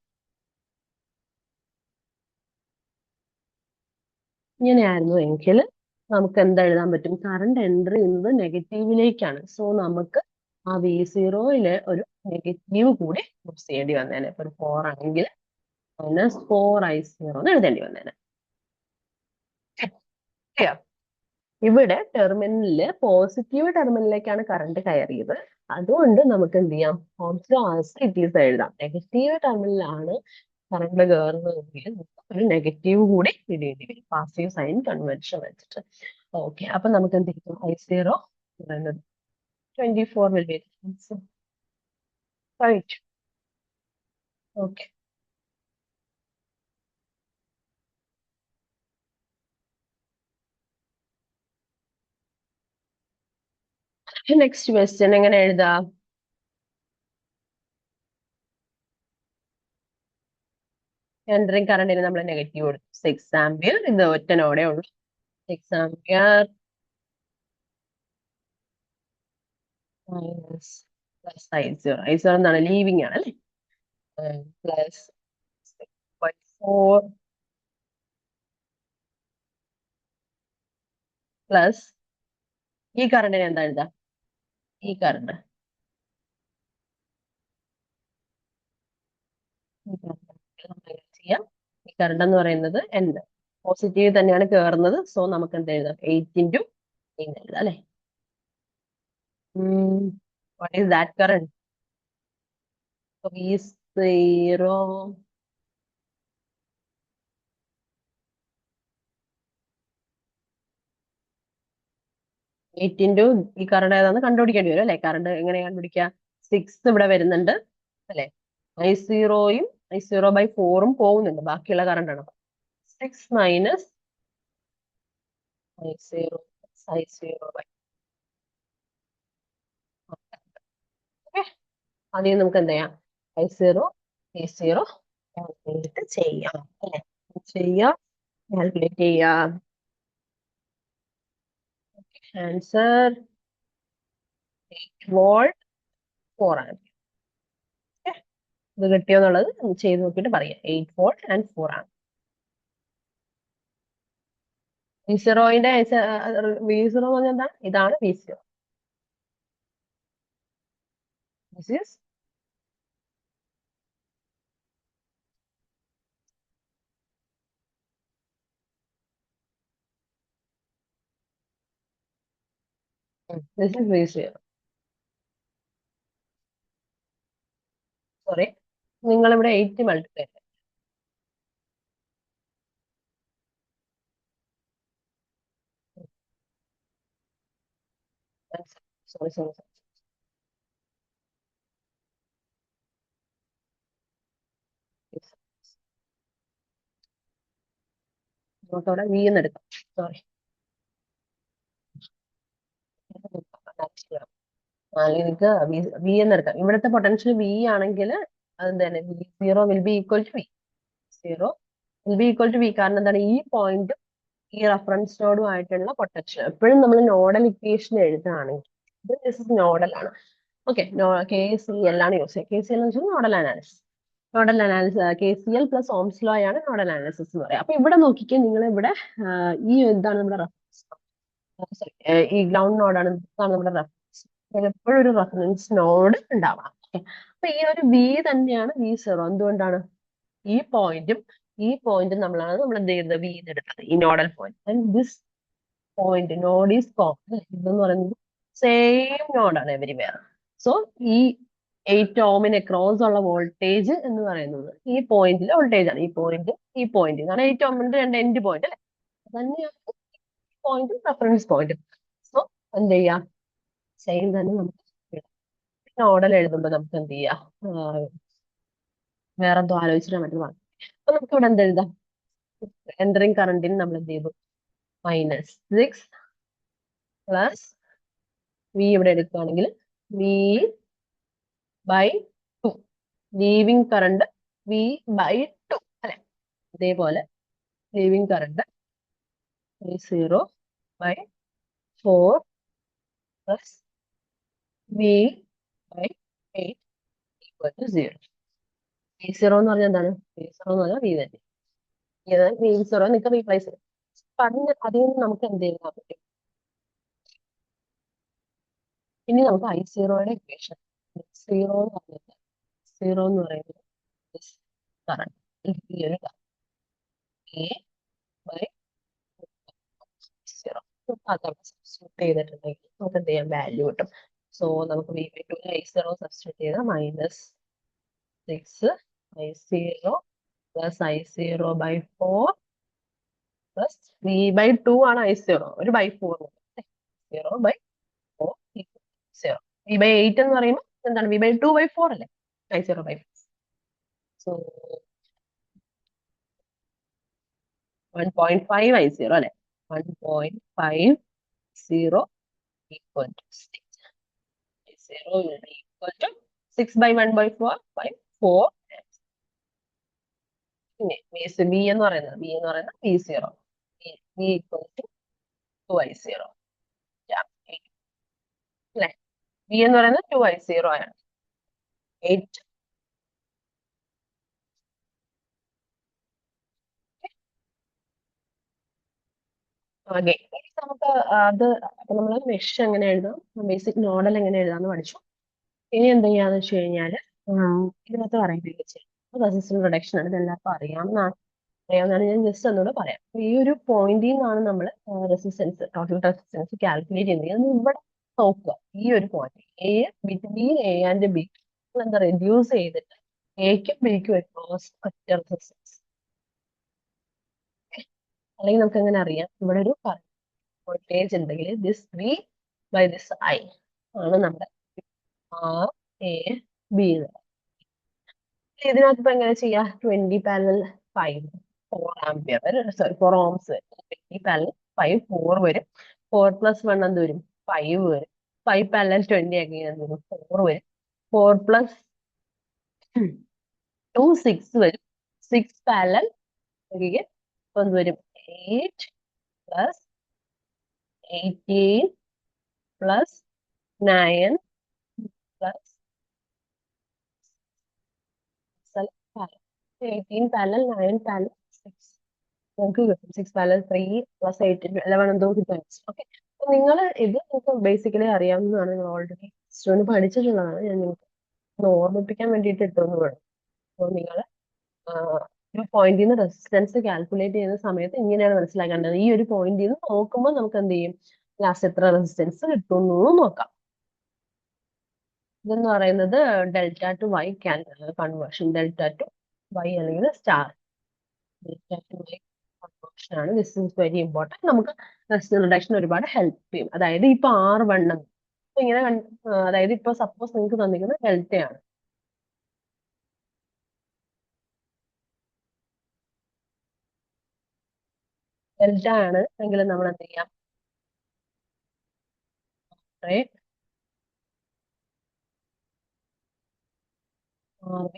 ഇങ്ങനെയായിരുന്നു എങ്കിൽ നമുക്ക് എന്താ എഴുതാൻ പറ്റും, കറണ്ട് എൻട്രി ചെയ്യുന്നത് നെഗറ്റീവിലേക്കാണ്. സോ നമുക്ക് ആ V0 ഒരു നെഗറ്റീവ് കൂടി യൂസ് ചെയ്യേണ്ടി വന്നേനെ. ഇപ്പൊ ഒരു 4 ആണെങ്കിൽ -4I0 എന്ന് എഴുതേണ്ടി വന്നേനെ. Clear? ഇവിടെ ടെർമിനലില് പോസിറ്റീവ് ടെർമിനലിലേക്കാണ് കറണ്ട് കയറിയത്. അതുകൊണ്ട് നമുക്ക് എന്ത് ചെയ്യാം, Ohm's law as it is എഴുതാം. നെഗറ്റീവ് ടെർമിനലാണ് കറണ്ട് കയറുന്നതെങ്കിൽ ഒരു നെഗറ്റീവ് കൂടി ഇടേണ്ടി വരും, പാസീവ് സൈൻ കൺവെൻഷൻ വെച്ചിട്ട്. ഓക്കെ, അപ്പൊ നമുക്ക് എന്ത് കിട്ടും, I0 പറയുന്നത് 24 will be the answer. Right. Okay. Next question എങ്ങനെ എഴുതാം? എൻട്രിങ് കറണ്ടിന് നമ്മൾ നെഗറ്റീവ് കൊടുത്തു, 6 ആംപിയർ. ഇത് ഒറ്റ നോഡേ ഉള്ളൂ, 6 ampere minus plus I0. I0 എന്താണ്, ലീവിങ് ആണ് അല്ലേ. പ്ലസ് 6.4 പ്ലസ് ഈ കറണ്ടിന് എന്താ എഴുതാം, ഈ കറണ്ട് ചെയ്യാം. ഈ കറണ്ട് എന്ന് പറയുന്നത് എന്ത്, പോസിറ്റീവ് തന്നെയാണ് കയറുന്നത്. സോ നമുക്ക് എന്ത് എഴുതാം, 8 × എഴുതാം അല്ലെ. What is that current? V0 8 × ഈ കറണ്ട് ഏതാന്ന് കണ്ടുപിടിക്കേണ്ടി വരും അല്ലെ. കറണ്ട് എങ്ങനെ കണ്ടുപിടിക്കുക, 6 ഇവിടെ വരുന്നുണ്ട് അല്ലെ, I0യും I0/4 പോകുന്നുണ്ട്, ബാക്കിയുള്ള കറണ്ട് ആണ്. 6 മൈനസ് I0 I0/. ആദ്യം നമുക്ക് എന്ത് ചെയ്യാം, I0 V0 കാൽക്കുലേറ്റ് ചെയ്യാം അല്ലെ. ചെയ്യാം, കാൽക്കുലേറ്റ് ചെയ്യാം. Answer 8 volt 4 ampere. ഇത് കിട്ടിയോന്നുള്ളത് ചെയ്ത് നോക്കിയിട്ട് പറയാം. 8 വോൾട്ട് ആൻഡ് 4 ആംപിയർ. V0ന്റെ V0 എന്ന് പറഞ്ഞാൽ എന്താണ്, ഇതാണ് V0. This is V0. Sorry, നിങ്ങൾ ഇവിടെ 8 മൾട്ടിപ്ലൈ. സോറി സോറി സോറി, നമുക്ക് അവിടെ V എന്ന് എടുക്കാം. സോറി, നിങ്ങൾക്ക് V എന്ന് എടുക്കാം. ഇവിടുത്തെ പൊട്ടൻഷ്യൽ V ആണെങ്കിൽ അത് തന്നെ V0 will be equal to V. 0 will be equal to V. കാരണം എന്താണ്, ഈ പോയിന്റ് ഈ റെഫറൻസ് നോഡും ആയിട്ടുള്ള പൊട്ടൻഷ്യൽ. എപ്പോഴും നമ്മൾ നോഡൽ ഇക്വേഷൻ എഴുതുകയാണെങ്കിൽ നോഡൽ ആണ്. ഓക്കെ, KCL ആണ് യൂസ് ചെയ്യുക. KCL എന്ന് വെച്ചാൽ nodal analysis. KCL plus Ohm's law ആണ് നോഡൽ അനാലിസിസ് എന്ന് പറയുക. അപ്പൊ ഇവിടെ നോക്കിക്കേ, നിങ്ങൾ ഇവിടെ ഈ എന്താണ് നമ്മുടെ റെഫറൻസ്, ഈ ഗ്രൗണ്ട് നോഡാണ് നമ്മുടെ റെഫറൻസ്. എപ്പോഴും ഒരു റെഫറൻസ് നോഡ് ഉണ്ടാവണം. അപ്പൊ ഈ ഒരു V തന്നെയാണ് V0. എന്തുകൊണ്ടാണ്, ഈ പോയിന്റും നമ്മൾ എന്ത് ചെയ്യുന്നത്, V എടുത്തത് ഈ nodal point. And this point node is common. ഇതെന്ന് പറയുന്നത് സെയിം നോഡാണ് എവരിവെയർ. സോ ഈ 8 ഓമിന് ക്രോസ് ഉള്ള വോൾട്ടേജ് എന്ന് പറയുന്നത് ഈ പോയിന്റിലെ വോൾട്ടേജ് ആണ്. ഈ പോയിന്റ് കാരണം 8 ഓമിന്റെ രണ്ട് എൻഡ് പോയിന്റ് അല്ലെ, തന്നെയാണ് പോയിന്റ് റെഫറൻസ് പോയിന്റ്. സോ എന്ത് ചെയ്യാം, സെയിം തന്നെ നമുക്ക് നോഡൽ എഴുതുമ്പോൾ നമുക്ക് എന്ത് ചെയ്യാം, വേറെ എന്തോ ആലോചിച്ചിട്ട് മറ്റൊരു. അപ്പൊ നമുക്ക് ഇവിടെ എന്ത് എഴുതാം, എൻട്രിങ് കറണ്ടിന് നമ്മൾ എന്ത് ചെയ്തു, -6 പ്ലസ് V ഇവിടെ എടുക്കുകയാണെങ്കിൽ V by two. Leaving current V by two അല്ലെ. അതേപോലെ leaving current I0 by 4 plus V by 8 equal to 0. V0 എന്ന് പറഞ്ഞാൽ എന്താണ്? V0 എന്ന് പറഞ്ഞാൽ വി തന്നെ. ഇത് V0 നിങ്ങൾക്ക് റീപ്ലേസ് ചെയ്യാം. അപ്പൊ അതിൽ നിന്ന് നമുക്ക് എന്ത് ചെയ്യാൻ പറ്റും? ഇനി നമുക്ക് I0യുടെ ഇക്വേഷൻ. സീറോ എന്ന് പറഞ്ഞിട്ട് സീറോ എന്ന് പറയുന്നത് കറണ്ട് ഈ ഒരു എ ബൈ സീറോ. അതവിടെ സബ്സ്റ്റിറ്റ്യൂട്ട് ചെയ്തിട്ടുണ്ടെങ്കിൽ നമുക്ക് എന്ത് ചെയ്യാം? വാല്യൂ കിട്ടും. സോ നമുക്ക് V by to I0 substitute ചെയ്താൽ -6 I0 plus I0 by 4 plus V by two ആണ് I0 ഒരു ബൈ 4 0 ബൈ 4 0. വി ബൈ 8 എന്ന് പറയുമ്പോൾ എന്താണ്? വി ബൈ 2 ബൈ 4 അല്ലേ? I0 by 4. സോ 1.5 I0 അല്ലെ? 1.50 equal to 6. I0 will be equal to 6 by 1 by 4 by 4. പിന്നെ B എന്ന് പറയുന്നത് V0 V equal to 2I0 അല്ലെ? ബി എന്ന് പറയുന്നത് 2I0 ആണ്. 8 ആകെ നമുക്ക് അത് അപ്പൊ നമ്മൾ മെഷ് എങ്ങനെ എഴുതാം, ബേസിക് മോഡൽ എങ്ങനെ എഴുതാന്ന് പഠിച്ചു. ഇനി എന്ത് ചെയ്യാന്ന് വെച്ച് കഴിഞ്ഞാല് ഇതിനകത്ത് പറയുന്നത് റെസിസ്റ്റൻസ് റിഡക്ഷൻ ആണ്. ഇത് എല്ലാവർക്കും അറിയാവുന്നതാണ്. ഞാൻ ജസ്റ്റ് ഒന്നുകൂടെ പറയാം. അപ്പൊ ഈ ഒരു പോയിന്റിൽ നിന്നാണ് നമ്മൾ റെസിസ്റ്റൻസ്, ടോട്ടൽ റെസിസ്റ്റൻസ് കാൽക്കുലേറ്റ് ചെയ്യുന്നത്. അത് ഇവിടെ നോക്കുക. ഈ ഒരു point A, between A and B എന്താ റെഡ്യൂസ് ചെയ്തിട്ട് എക്കും ബിക്കും അക്രോസ് ഒറ്റ റെസിസ്റ്റൻസ്. അല്ലെങ്കിൽ നമുക്ക് എങ്ങനെ അറിയാം? ഇവിടെ ഒരു വോൾട്ടേജ് ഉണ്ടെങ്കിൽ this V by this I ആണ് നമ്മുടെ ആർ എ ബി. ഇതിനകത്ത് ഇപ്പൊ എങ്ങനെ ചെയ്യാം? 20 പാരലൽ 5 4 ആംപിയർ വരും, സോറി 4 ഓംസ് വരും. 20 പാരലൽ 5 4 വരും. 4 പ്ലസ് 1 എന്ത് വരും? 5 വരും. 5 പാരലൽ 20 ആക്കി എന്ത് വരും? 4 വരും. 4 പ്ലസ് 2 6 വരും. 6 പാരലൽ ഇപ്പൊ എന്ത് വരും? 8 plus 18 plus 9 plus 18 parallel 9 parallel 6 നമുക്ക് കിട്ടും. 6 പാരലൽ 3 പ്ലസ് 8 11 എന്തോ കിട്ടും. ഓക്കെ, അപ്പൊ നിങ്ങൾ ഇത് നിങ്ങൾക്ക് ബേസിക്കലി അറിയാവുന്നതാണ്. നിങ്ങൾ ഓൾറെഡി സ്റ്റുഡന്റ് പഠിച്ചിട്ടുള്ളതാണ്. ഞാൻ നിങ്ങൾക്ക് ഒന്ന് ഓർമ്മിപ്പിക്കാൻ വേണ്ടിയിട്ട് ഇട്ടൊന്ന് വേണം. അപ്പോൾ നിങ്ങൾ ഒരു പോയിന്റിൽ നിന്ന് റെസിസ്റ്റൻസ് കാൽക്കുലേറ്റ് ചെയ്യുന്ന സമയത്ത് ഇങ്ങനെയാണ് മനസ്സിലാക്കേണ്ടത്. ഈ ഒരു പോയിന്റിൽ നിന്ന് നോക്കുമ്പോൾ നമുക്ക് എന്ത് ചെയ്യും? ലാസ്റ്റ് എത്ര റെസിസ്റ്റൻസ് കിട്ടുന്നു നോക്കാം. ഇതെന്ന് പറയുന്നത് delta to Y conversion. Delta to Y അല്ലെങ്കിൽ star delta to Y conversion ആണ്. This is very important. നമുക്ക് റെസിസ്റ്റൻസ് റിഡക്ഷൻ ഒരുപാട് ഹെൽപ്പ് ചെയ്യും. അതായത് ഇപ്പൊ R1 ഇങ്ങനെ അതായത് ഇപ്പൊ സപ്പോസ് നിങ്ങൾക്ക് തന്നിരിക്കുന്നത് ഡെൽറ്റയാണ്. ഡെൽറ്റ ആണ് എങ്കിൽ നമ്മൾ എന്ത് ചെയ്യാം? RB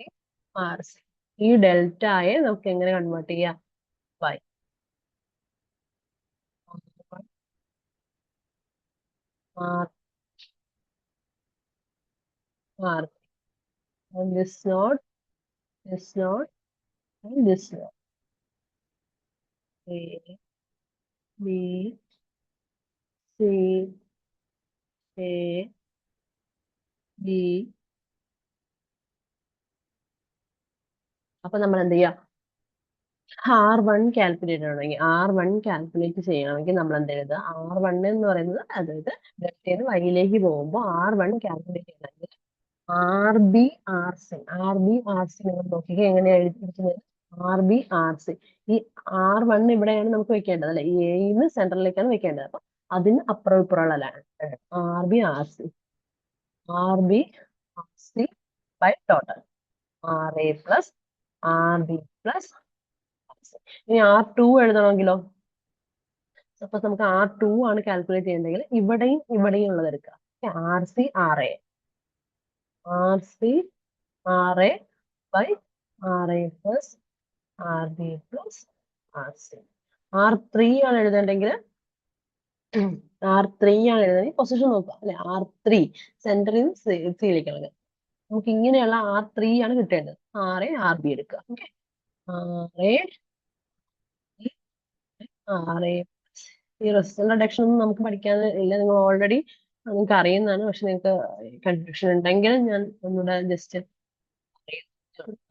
RC. ഈ ഡെൽറ്റയെ നമുക്ക് എങ്ങനെ കൺവേർട്ട് ചെയ്യാം? By R R and this node, this node and this node. A B C A B. അപ്പൊ നമ്മൾ എന്ത് ചെയ്യാം? R1 കാൽക്കുലേറ്റ് ചെയ്യണമെങ്കിൽ നമ്മൾ എന്ത് എഴുതുക? R1 എന്ന് പറയുന്നത് അതായത് ഡെൽറ്റയിൽ വൈയിലേക്ക് പോകുമ്പോൾ R1 കാൽക്കുലേറ്റ് ചെയ്യണമെങ്കിൽ RB RC നിങ്ങൾ നോക്കിക്കുക എങ്ങനെയാണ് എഴുതിയിരിക്കുന്നത്? RB RC. ഈ R1 ഇവിടെയാണ് നമുക്ക് വെക്കേണ്ടത് അല്ലെ? ഈ എന്ന് സെന്ററിലേക്കാണ് വെക്കേണ്ടത്. അപ്പൊ അതിന് അപ്പുറം ഇപ്പുറമുള്ള RB RC by total RA plus RB plus ഇനി R2 എഴുതണമെങ്കിലോ? സപ്പോസ് നമുക്ക് R2 ആണ് കാൽക്കുലേറ്റ് ചെയ്യണമെങ്കിൽ ഇവിടെയും ഉള്ളത് എടുക്കുക. RC RA R C R A by R A plus R B plus R C. R3 ആണ് എഴുതേണ്ടെങ്കിൽ R3 ആണ് എഴുതണമെങ്കിൽ പൊസിഷൻ നോക്കുക അല്ലെ. R3 സെന്ററിൽ സിയിലേക്ക് ഇളകുക. നമുക്ക് ഇങ്ങനെയുള്ള R3 ആണ് കിട്ടേണ്ടത്. RA RB എടുക്കുക. ഓക്കെ, RA ഈ റെസിസ്റ്റർ റിഡക്ഷൻ ഒന്നും നമുക്ക് പഠിക്കാൻ ഇല്ല, നിങ്ങൾ ഓൾറെഡി നിങ്ങൾക്ക് അറിയുന്നതാണ്. പക്ഷെ നിങ്ങൾക്ക് കൺഫ്യൂഷൻ ഉണ്ടെങ്കിൽ ഞാൻ ഒന്നുകൂടെ ജസ്റ്റ്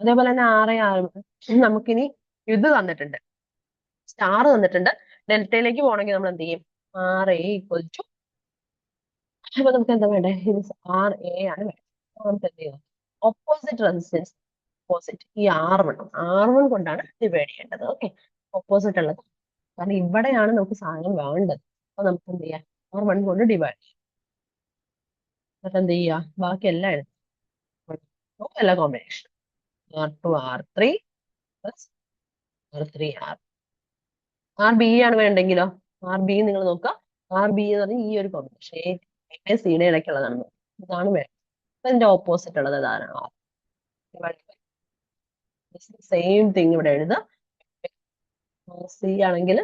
അതേപോലെ തന്നെ നമുക്കിനി ഇത് തന്നിട്ടുണ്ട്, സ്റ്റാർ തന്നിട്ടുണ്ട്. ഡെൽറ്റയിലേക്ക് പോകണമെങ്കിൽ നമ്മൾ എന്ത് ചെയ്യും? RA ഈക്വൽ ടു, അപ്പൊ നമുക്ക് എന്താ വേണ്ടേ? ഇത് RA ആണ് വേണ്ടത്. നമുക്ക് എന്ത് ചെയ്യാം? ഓപ്പോസിറ്റ് റെസിസ്റ്റൻസ്, ഓപ്പോസിറ്റ് ഈ R1 കൊണ്ടാണ് ഡിവൈഡ് ചെയ്യേണ്ടത്. ഓക്കെ, ഓപ്പോസിറ്റ് ഉള്ളത്, കാരണം ഇവിടെയാണ് നമുക്ക് സാധനം വേണ്ടത്. അപ്പൊ നമുക്ക് എന്ത് ചെയ്യാം? R1 കൊണ്ട് ഡിവൈഡ് ചെയ്യാം. എന്നിട്ട് എന്ത് ചെയ്യാ? ബാക്കി എല്ലാം എഴുതാം. എല്ലാ combination R2 R3 plus R3 RB ആണ് വേണ്ടെങ്കിലോ? RB നിങ്ങൾ നോക്കുക. RB എന്ന് പറഞ്ഞാൽ ഈ ഒരു കോമ്പിനേഷൻ A സിയുടെ ഇടയ്ക്കുള്ളതാണ്. ഇതാണ് വേണ്ടത്. അപ്പൊ ഇതിന്റെ ഓപ്പോസിറ്റ് ഉള്ളത് ഇതാണ്. സെയിം തിങ് ഇവിടെ എഴുതുക. സി ആണെങ്കിൽ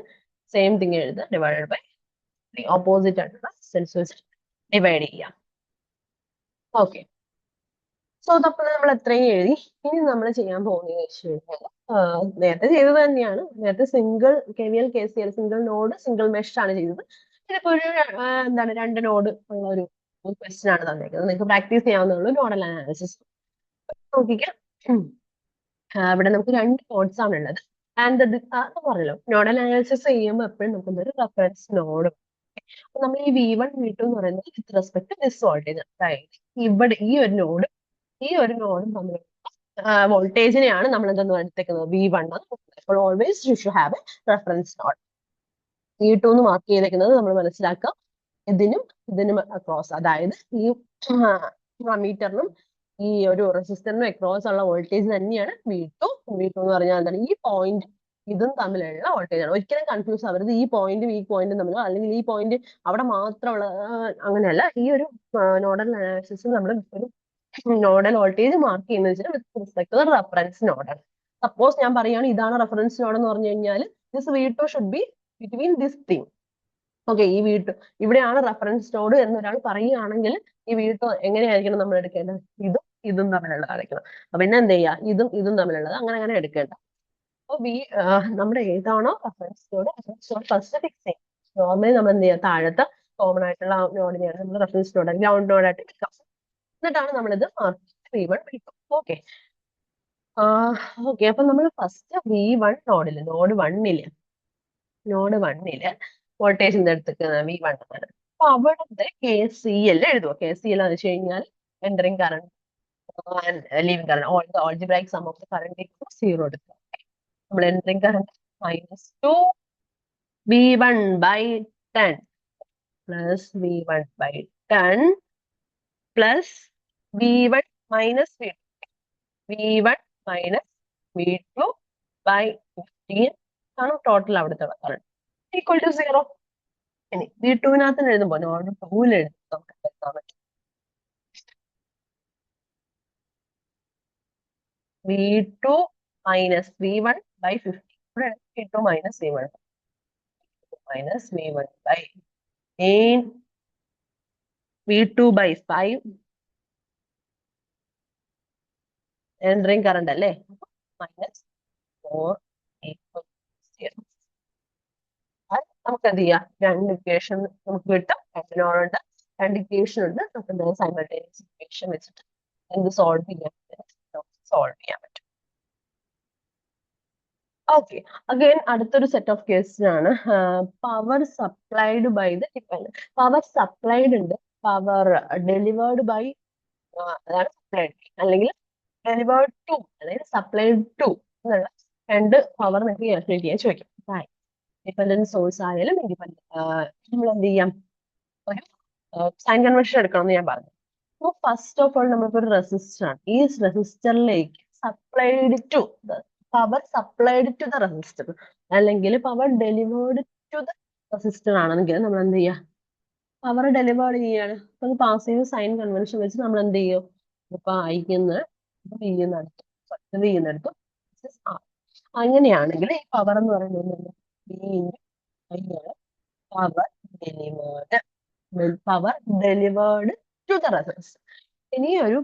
സെയിം തിങ് എഴുതുക, ഡിവൈഡഡ് ബൈ ഓപ്പോസിറ്റ് ആയിട്ടുള്ള റെസിസ്റ്റൻസ് വെച്ച് ഡിവൈഡ് ചെയ്യാം. ഓക്കെ, സോ അപ്പോൾ നമ്മൾ എത്രയും എഴുതി. ഇനി നമ്മൾ ചെയ്യാൻ പോകുന്നത് വെച്ച് കഴിഞ്ഞാൽ നേരത്തെ ചെയ്തത് തന്നെയാണ്. നേരത്തെ single KVL KCL single node single mesh ആണ് ചെയ്തത്. ഇതിപ്പോ ഒരു എന്താണ് 2 നോഡ് ഉള്ള ഒരു ക്വസ്റ്റ്യൻ ആണ് തന്നേക്കുന്നത്. നിങ്ങൾക്ക് പ്രാക്ടീസ് ചെയ്യാവുന്ന നോഡൽ അനാലിസിസ് നോക്കിക്കാം. ഇവിടെ നമുക്ക് 2 നോഡ്സ് ആണ് ഉള്ളത്. ആൻഡ് പറഞ്ഞല്ലോ, നോഡൽ അനാലിസിസ് ചെയ്യുമ്പോൾ എപ്പോഴും നമുക്ക് ഒരു റെഫറൻസ് നോഡ്. അപ്പൊ നമ്മൾ ഈ V1 V2 എന്ന് പറയുന്നത് വിത്ത് റെസ്പെക്ട് ദിസ് വോൾട്ടേജ്, അതായത് ഇവിടെ ഈ ഒരു നോഡും തമ്മിൽ വോൾട്ടേജിനെയാണ് നമ്മൾ എന്തെന്ന് എടുത്തേക്കുന്നത്? V1 ആണ്. അപ്പോൾ always you should have A reference node. V2 എന്ന് മാർക്ക് ചെയ്തേക്കുന്നത് നമ്മൾ മനസ്സിലാക്കാം, ഇതിനും അക്രോസ്, അതായത് ഈ മീറ്ററിനും ഈ ഒരു റെസിസ്റ്ററിനും അക്രോസ് ഉള്ള വോൾട്ടേജ് തന്നെയാണ് V2 എന്ന് പറഞ്ഞാൽ എന്താണ്? ഈ പോയിന്റ് ഇതും തമ്മിലുള്ള വോൾട്ടേജ് ആണ്. ഒരിക്കലും കൺഫ്യൂസ് ആവരുത് ഈ പോയിന്റും ഈ പോയിന്റും തമ്മിലോ, അല്ലെങ്കിൽ ഈ പോയിന്റ് അവിടെ മാത്രമുള്ള അങ്ങനെയല്ല. ഈ ഒരു നോഡൽ അനാലിസിസ് നമ്മൾ ഒരു നോഡൽ വോൾട്ടേജ് മാർക്ക് ചെയ്യുന്നത് വെച്ചാൽ വിത്ത് റെസ്പെക്ട് ടു റെഫറൻസ് നോഡാണ്. സപ്പോസ് ഞാൻ പറയുകയാണ് ഇതാണ് റെഫറൻസ് നോഡ് എന്ന് പറഞ്ഞു കഴിഞ്ഞാൽ this V2 should be between this thing. Okay, ഈ V2 ഇവിടെയാണ് റെഫറൻസ് നോഡ് എന്നൊരാൾ പറയുകയാണെങ്കിൽ ഈ V2 എങ്ങനെയായിരിക്കണം നമ്മൾ എടുക്കേണ്ടത്? ഇതും തമ്മിലുള്ളത് അടയ്ക്കണം. അപ്പൊ പിന്നെ എന്ത് ചെയ്യുക? ഇതും തമ്മിലുള്ളത് അങ്ങനെ എടുക്കേണ്ട. അപ്പൊ നമ്മുടെ ഏതാണോ റെഫറൻസ് നോഡ് ഫസ്റ്റ് ഫിക്സ് ചെയ്യും. നോർമലി നമ്മൾ എന്ത് ചെയ്യുക? താഴത്തെ കോമൺ ആയിട്ടുള്ള നോഡിനെയാണ് നമ്മൾ റെഫറൻസ് നോഡ് ഗ്രൗണ്ട് നോഡായിട്ട് എടുക്കാം. എന്നിട്ടാണ് നമ്മളിത് V1 V2. Okay, okay. അപ്പൊ നമ്മൾ ഫസ്റ്റ് V1 നോഡ് 1ല് വോൾട്ടേജ് എടുത്തിരിക്കുന്നത് V1 ആണ്. അപ്പൊ അവിടുത്തെ KCL എഴുതുക. KCL എന്ന് വെച്ച് കഴിഞ്ഞാൽ entering current leaving current, algebraic sum of the current 0 എടുക്കുക. നമ്മൾ entering current -2 V1 by 10 plus V1 by 10 plus V1 minus V2. V1 minus V2 by 15 ആണ് ടോട്ടൽ അവിടുത്തെ കറണ്ട്, ഈക്വൽ ടു 0. ഇനി V2 എഴുതുമ്പോൾ നോഡ് 2 എഴുതുമ്പോൾ നമുക്ക് എടുക്കാൻ പറ്റും V2 minus V1 by 15. ഇവിടെ V2 minus V1 by V2 by 5 entering current അല്ലേ? -4 ഈക്വൽ 0. നമുക്ക് എന്ത് ചെയ്യാം? 2 ഇക്വേഷൻ നമുക്ക് കിട്ടും. 2 നോഡുണ്ട്, 2 ഇക്വേഷൻ ഉണ്ട്. നമുക്ക് സൈമൾട്ടേനിയസ് ഇക്വേഷൻ വെച്ചിട്ട് എന്ത് സോൾവ് ചെയ്യാൻ പറ്റും. ഓക്കെ, അഗൈൻ അടുത്തൊരു സെറ്റ് ഓഫ് കേസ് ആണ്. Power supplied by the dependent. Power supplied ഉണ്ട്, പവർ ഡെലിവേർഡ് ബൈ അതാണ് സപ്ലൈഡ്, അല്ലെങ്കിൽ ഡെലിവേർഡ് ടു, അതായത് സപ്ലൈഡ് ടു എന്നുള്ള 2 പവർ നമുക്ക് കാൽക്കുലേറ്റ് ചെയ്യാൻ ചോദിക്കും. ഡിപെൻഡന്റ് സോഴ്സ് ആയാലും ഇൻഡിപെൻഡന്റ് നമ്മൾ എന്ത് ചെയ്യാം? ഒരു സൈൻ കൺവെൻഷൻ എടുക്കണം എന്ന് ഞാൻ പറഞ്ഞു. അപ്പോൾ ഫസ്റ്റ് ഓഫ് ഓൾ നമ്മളിപ്പോൾ ഒരു റെസിസ്റ്റർ ആണ്. ഈ റെസിസ്റ്ററിലേക്ക് power supplied to the resistor, അല്ലെങ്കിൽ power delivered to the resistor ആണെങ്കിൽ നമ്മൾ എന്ത് ചെയ്യുക? പവർ ഡെലിവേർഡ് ചെയ്യാണ്. അത് പാസീവ് സൈൻ കൺവെൻഷൻ വെച്ച് നമ്മൾ എന്ത് ചെയ്യും? ഇപ്പൊ ഐന്ന് വീന്നെടുത്തു, വീന്നെടുത്തു. അങ്ങനെയാണെങ്കിൽ ഈ പവർ എന്ന് പറയുന്നത് ബി ഐ ആണ്. Power delivered, power delivered to the resistor. ഇനി ഒരു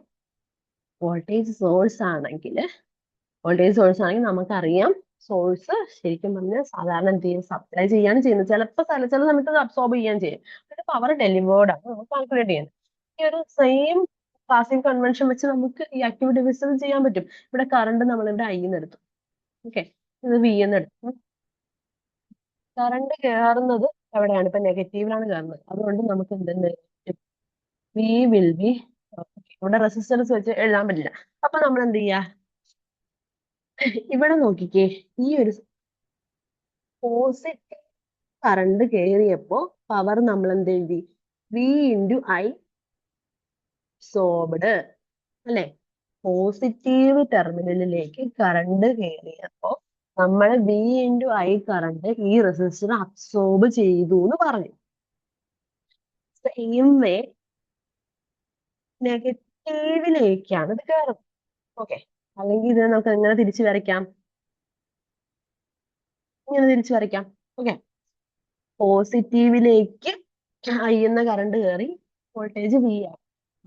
വോൾട്ടേജ് സോഴ്സ് ആണെങ്കിൽ നമുക്കറിയാം സോഴ്സ് ശരിക്കും പറഞ്ഞാൽ സാധാരണ എന്ത് ചെയ്യും, സപ്ലൈ ചെയ്യാണ് ചെയ്യുന്നത്. ചിലപ്പോൾ ചില സമയത്ത് അബ്സോർബ് ചെയ്യാൻ ചെയ്യും. പക്ഷെ പവർ ഡെലിവേർഡ് ആണ് നമുക്ക് കാൽക്കുലേറ്റ് ചെയ്യുന്നത്. ഈ ഒരു സെയിം പാസീവ് കൺവെൻഷൻ വെച്ച് നമുക്ക് ഈ ആക്റ്റീവ് ഡിവിഷൻ ചെയ്യാൻ പറ്റും. ഇവിടെ കറണ്ട് നമ്മളിവിടെ ഐ എന്ന് എടുത്തു, ഓക്കെ, ഇത് വി എന്ന് എടുത്തു. കറണ്ട് കയറുന്നത് എവിടെയാണ്? ഇപ്പൊ നെഗറ്റീവിലാണ് കയറുന്നത്. അതുകൊണ്ട് നമുക്ക് എന്തെന്ന് വി വിൽ ബി, ഇവിടെ റെസിസ്റ്റൻസ് വെച്ച് എഴുതാൻ പറ്റില്ല. അപ്പൊ നമ്മൾ എന്ത് ചെയ്യാ, ഇവിടെ നോക്കിക്കേ, ഈ ഒരു പോസിറ്റീവ് കറണ്ട് കയറിയപ്പോ പവർ നമ്മൾ എന്ത് എഴുതി? വി ഇൻറ്റു ഐ അബ്സോർബ്ഡ് അല്ലെ? പോസിറ്റീവ് ടെർമിനലിലേക്ക് കറണ്ട് കയറിയപ്പോ നമ്മൾ വി ഇൻറ്റു ഐ കറണ്ട് ഈ റെസിസ്റ്റർ അബ്സോർബ് ചെയ്തു എന്ന് പറഞ്ഞു. സെയിം വേ നെഗറ്റീവിലേക്കാണ് ഇത് കയറുന്നത്, ഓക്കെ. അല്ലെങ്കിൽ ഇത് നമുക്ക് എങ്ങനെ തിരിച്ചു വരയ്ക്കാം? ഇങ്ങനെ തിരിച്ചു വരയ്ക്കാം, ഓക്കെ. പോസിറ്റീവിലേക്ക് ഐ എന്ന കറണ്ട് കയറി, വോൾട്ടേജ് വി ആണ്.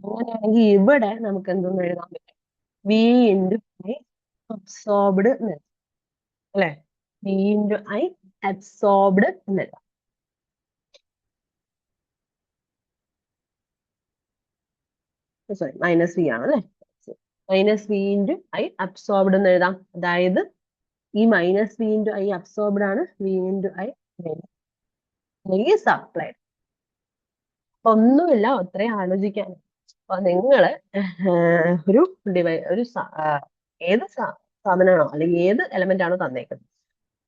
അങ്ങനെയാണെങ്കിൽ ഇവിടെ നമുക്ക് എന്തെന്ന് എഴുതാൻ പറ്റും? വി ഇൻറ്റു ഐ അബ്സോർബ്ഡ് എന്ന് എഴുതാം അല്ലെ? വി ഇൻറ്റു ഐ അബ്സോർബ്ഡ് എന്ന് എഴുതാം. സോറി, മൈനസ് വി ആണ് അല്ലെ? Minus V into I absorbed എന്ന് എഴുതാം. അതായത് ഈ minus V into I absorbed ആണ് വി ഇൻറ്റു ഐ അല്ലെങ്കിൽ സപ്ലൈഡ്. ഒന്നുമില്ല, അത്രയും ആലോചിക്കാൻ. അപ്പൊ നിങ്ങള് ഒരു ഏത് സാധനമാണോ അല്ലെങ്കിൽ ഏത് എലമെന്റ് ആണോ തന്നേക്കുന്നത്,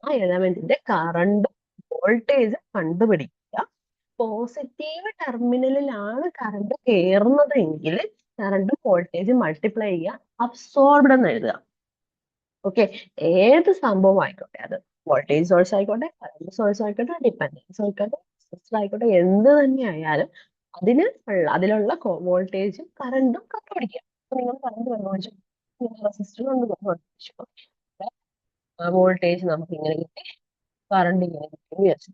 ആ എലമെന്റിന്റെ കറണ്ട് വോൾട്ടേജ് കണ്ടുപിടിക്കുക. പോസിറ്റീവ് ടെർമിനലിലാണ് കറണ്ട് കയറുന്നത് എങ്കിൽ കറണ്ട് വോൾട്ടേജ് മൾട്ടിപ്ലൈ ചെയ്യുക, അബ്സോർബ്ഡ് എന്ന് എഴുതുക. ഓക്കെ, ഏത് സംഭവം ആയിക്കോട്ടെ, അത് വോൾട്ടേജ് സോഴ്സ് ആയിക്കോട്ടെ, കറണ്ട് സോഴ്സ് ആയിക്കോട്ടെ, ഡിപ്പെൻഡൻസ് ആയിക്കോട്ടെ, റെസിസ്റ്റർ ആയിക്കോട്ടെ, എന്ത് തന്നെ ആയാലും അതിലുള്ള വോൾട്ടേജും കറണ്ടും കണ്ടുപിടിക്കുക. നിങ്ങൾ കറണ്ട് കണ്ടുപിടിച്ചു, റെസിസ്റ്റർ കണ്ടുപിടിച്ചു, വോൾട്ടേജ് നമുക്ക് ഇങ്ങനെ കിട്ടി, കറണ്ട് ഇങ്ങനെ കിട്ടി വിചാരിച്ചു.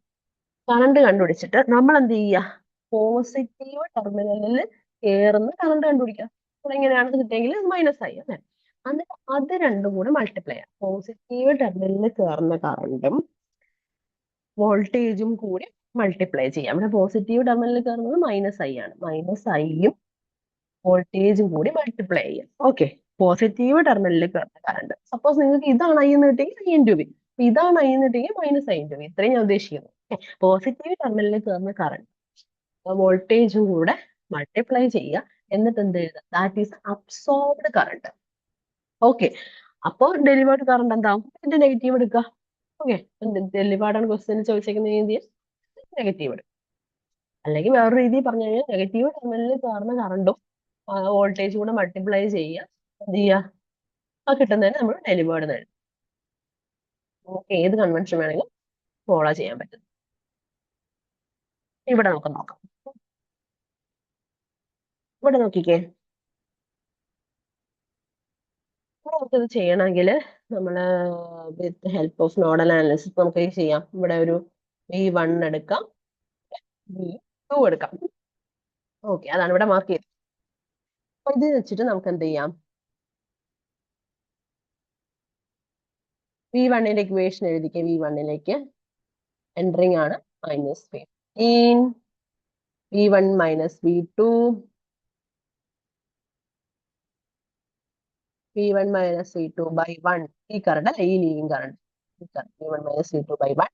കറണ്ട് കണ്ടുപിടിച്ചിട്ട് നമ്മൾ എന്ത് ചെയ്യുക? പോസിറ്റീവ് ടെർമിനലിൽ കയറുന്ന കറണ്ട് കണ്ടുപിടിക്കുക. അപ്പോൾ എങ്ങനെയാണ് കിട്ടിയെങ്കിൽ മൈനസ് ആയി അല്ലേ? എന്നിട്ട് അത് രണ്ടും കൂടെ മൾട്ടിപ്ലൈ ചെയ്യാം. പോസിറ്റീവ് ടെർമിനലിൽ കയറുന്ന കറണ്ടും വോൾട്ടേജും കൂടി മൾട്ടിപ്ലൈ ചെയ്യാം. ഇവിടെ പോസിറ്റീവ് ടെർമിനലിൽ കയറുന്നത് മൈനസ് ഐ ആണ്. മൈനസ് ഐയും വോൾട്ടേജും കൂടി മൾട്ടിപ്ലൈ ചെയ്യാം. ഓക്കെ, പോസിറ്റീവ് ടെർമിനലിൽ കയറുന്ന കറണ്ട്, സപ്പോസ് നിങ്ങൾക്ക് ഇതാണ് ഐ എന്ന് കിട്ടിയെങ്കിൽ ഐ ഇൻറ്റു വി, ഇതാണ് ഐ എന്ന് കിട്ടിയെങ്കിൽ മൈനസ് ഐ ഇൻറ്റു വി. ഇത്രയും ഞാൻ ഉദ്ദേശിക്കുന്നു. പോസിറ്റീവ് ടെർമിനലിൽ കയറുന്ന കറണ്ട് വോൾട്ടേജും കൂടെ മൾട്ടിപ്ലൈ ചെയ്യുക. എന്നിട്ട് എന്ത് എഴുതുക? That is absorbed current. Okay, അപ്പോൾ ഡെലിവേർഡ് കറണ്ട് എന്താവും? ഇതിന്റെ നെഗറ്റീവ് എടുക്കുക. ഓക്കെ, ഡെലിവേർഡ് ആണ് ക്വസ്റ്റ്യൻ ചോദിച്ചേക്കുന്ന രീതിയിൽ നെഗറ്റീവ് എടുക്കുക. അല്ലെങ്കിൽ വേറൊരു രീതിയിൽ പറഞ്ഞു കഴിഞ്ഞാൽ നെഗറ്റീവ് ടെർമിനലിൽ കയറുന്ന കറണ്ടും വോൾട്ടേജ് കൂടെ മൾട്ടിപ്ലൈ ചെയ്യുക, എന്ത് ചെയ്യുക? ആ കിട്ടുന്നതിന് നമ്മൾ ഡെലിവേർഡ് എഴുതും. നമുക്ക് ഏത് കൺവെൻഷൻ വേണമെങ്കിലും ഫോളോ ചെയ്യാൻ പറ്റും. ഇവിടെ നമുക്ക് നോക്കാം. ഇവിടെ നോക്കിക്കേ, നമുക്കിത് ചെയ്യണമെങ്കിൽ നമ്മൾ with help of nodal analysis നമുക്ക് ഇത് ചെയ്യാം. ഇവിടെ ഒരു V1 എടുക്കാം, V2 എടുക്കാം. ഓക്കെ, അതാണ് ഇവിടെ മാർക്ക് ചെയ്തത്. അപ്പൊ ഇത് വെച്ചിട്ട് നമുക്ക് എന്ത് ചെയ്യാം? V1ന്റെ ഇക്വേഷൻ എഴുതിക്കേ. V1ലേക്ക് എൻട്രിങ് ആണ് -15, V1 V2, V1 V2 by 1. ഈ കറണ്ട് അല്ല, ഈ leaving current, V1 V2 by 1.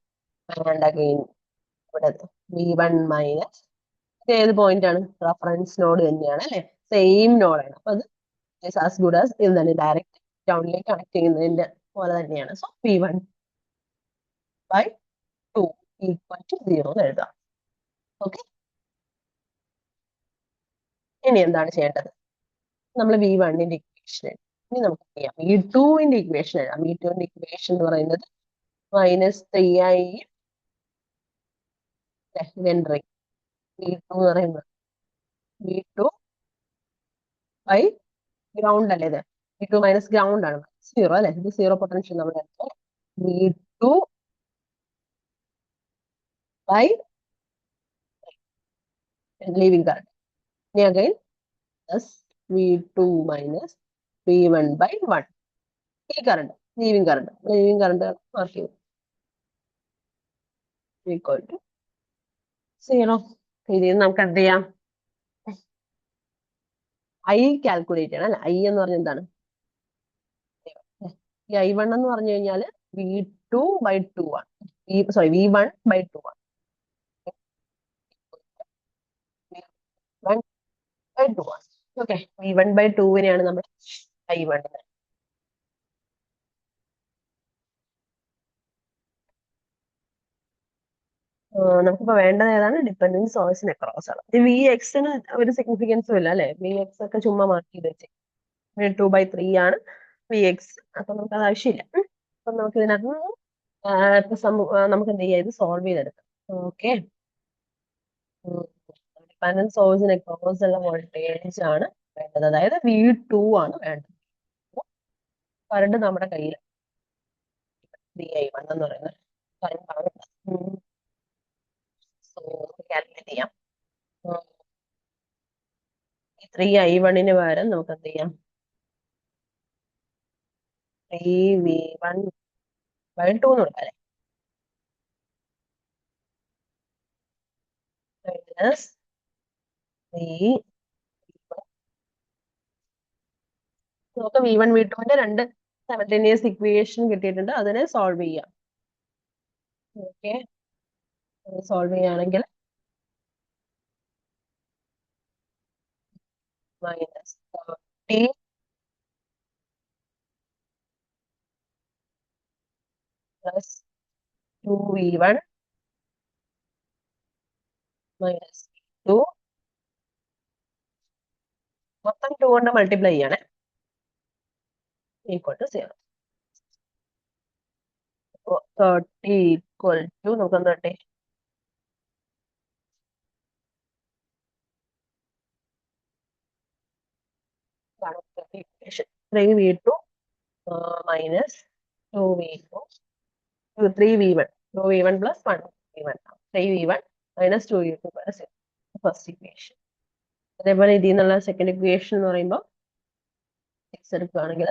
And again ഇവിടെ V1 മൈനസ്, ഇത് ഏത് പോയിന്റ് ആണ്? റഫറൻസ് നോഡ് തന്നെയാണ് അല്ലെ? സെയിം നോഡാണ്. അപ്പൊ അത് ആസ് ഗുഡ് ആസ് ഇത് തന്നെ, ഡയറക്റ്റ് ഗ്രൗണ്ടിലേക്ക് കണക്ട് ചെയ്യുന്നതിന്റെ പോലെ തന്നെയാണ്. So V1 by 2 equal to 0 എന്ന് എഴുതാം. ഓക്കെ, ഇനി എന്താണ് ചെയ്യേണ്ടത്? നമ്മൾ V1ന്റെ ഇക്വേഷൻ, ഇനി നമുക്ക് ചെയ്യാം V2ന്റെ ഇക്വേഷൻ എഴുതാം. V2ന്റെ ഇക്വേഷൻ എന്ന് പറയുന്നത് -3i ഹെൻറി. V2 എന്ന് പറയുന്നത് V2 by ഗ്രൗണ്ട് അല്ലേ ഇത്? V2 മൈനസ് ഗ്രൗണ്ട് ആണ്, സീറോ അല്ലെ? ഇത് സീറോ പൊട്ടൻഷ്യൽ നമ്മൾ എടുത്തു. V2 by leaving current. ഇനി again plus V2 minus V1/1. ഈ കറണ്ട് ലീവിംഗ് കറണ്ട് മാർക്ക് ചെയ്യും, ഈക്വൽ ടു സീറോ. ഇതിൽ നിന്ന് നമുക്ക് എന്ത് ചെയ്യാം? ഐ കാൽക്കുലേറ്റ് ചെയ്യണം അല്ലെ? ഐ എന്ന് പറഞ്ഞാൽ എന്താണ്? ഈ I1 എന്ന് പറഞ്ഞു കഴിഞ്ഞാൽ V2/2 ആണ്. സോറി, V1/2 ആണ്. V1/2 ആണ്. ഓക്കെ, V1/2വിനെയാണ് നമ്മൾ I1. നമുക്കിപ്പോ വേണ്ടത് ഏതാണ്? ഡിപെൻഡന്റ് സോഴ്സിന് അക്രോസ് ആണ്. വി എക്സിന് ഒരു സിഗ്നിഫിക്കൻസും ഇല്ല അല്ലെ? വി എക്സ് ഒക്കെ ചുമ്മാ മാർക്ക് ചെയ്ത് വെച്ചേ. 2/3 ആണ് വി എക്സ്, അപ്പൊ നമുക്ക് അത് ആവശ്യമില്ല. അപ്പൊ നമുക്ക് ഇതിനകത്ത് നമുക്ക് എന്ത് ചെയ്യാം? ഇത് സോൾവ് ചെയ്തെടുക്കാം. ഓക്കെ, ഡിപെൻഡന്റ് സോഴ്സിന് അക്രോസ് ഉള്ള വോൾട്ടേജ് ആണ് വേണ്ടത്, അതായത് V2 ആണ് വേണ്ടത്. കറണ്ട് നമ്മുടെ കയ്യിൽ 3I1 എന്ന് പറയുന്നത് കറണ്ട് ആണ്. കാൽക്കുലേറ്റ് ചെയ്യാം. ഈ 3I1ന് പകരം നമുക്ക് എന്ത് ചെയ്യാം? 3V1/2 എന്ന് കൊടുക്കാം അല്ലെ? മൈനസ് 3. നമുക്ക് V1 V2ന്റെ രണ്ട് സൈമൾട്ടേനിയസ് ഇക്വേഷൻ കിട്ടിയിട്ടുണ്ട്, അതിനെ സോൾവ് ചെയ്യാം. ഓക്കെ, സോൾവ് ചെയ്യുകയാണെങ്കിൽ മൈനസ് 30 പ്ലസ് 2V1 മൈനസ് 2, മൊത്തം 2 കൊണ്ട് മൾട്ടിപ്ലൈ ചെയ്യണേ, ഈക്വൽ ടു 0. 30 ഈക്വൽ ടു നമുക്ക് എന്താ കിട്ടി? 3V2 minus 2V2, 3V1, 2V1 plus 1V1, 3V1 minus 2V2 plus first equation. അതേപോലെ ഇതിൽ നിന്നുള്ള സെക്കൻഡ് ഇക്വേഷൻ എന്ന് പറയുമ്പോൾ 6 എടുക്കുകയാണെങ്കിൽ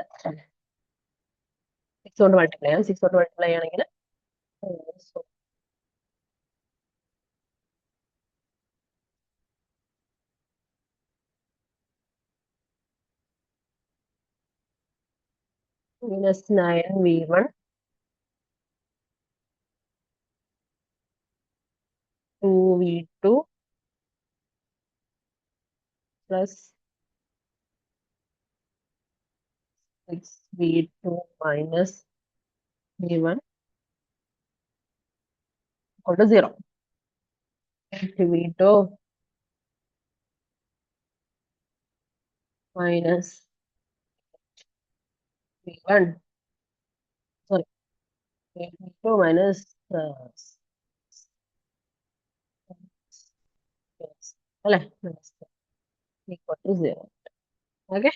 6 കൊണ്ട് മൾട്ടിപ്ലൈ ചെയ്യാം. 6 കൊണ്ട് മൾട്ടിപ്ലൈ ആണെങ്കിൽ minus 9V1 2V2 plus 6V2 minus V1 equal to 0. 8V2 minus V1, sorry, 8V2 minus അല്ലെ, equal to 0. Okay.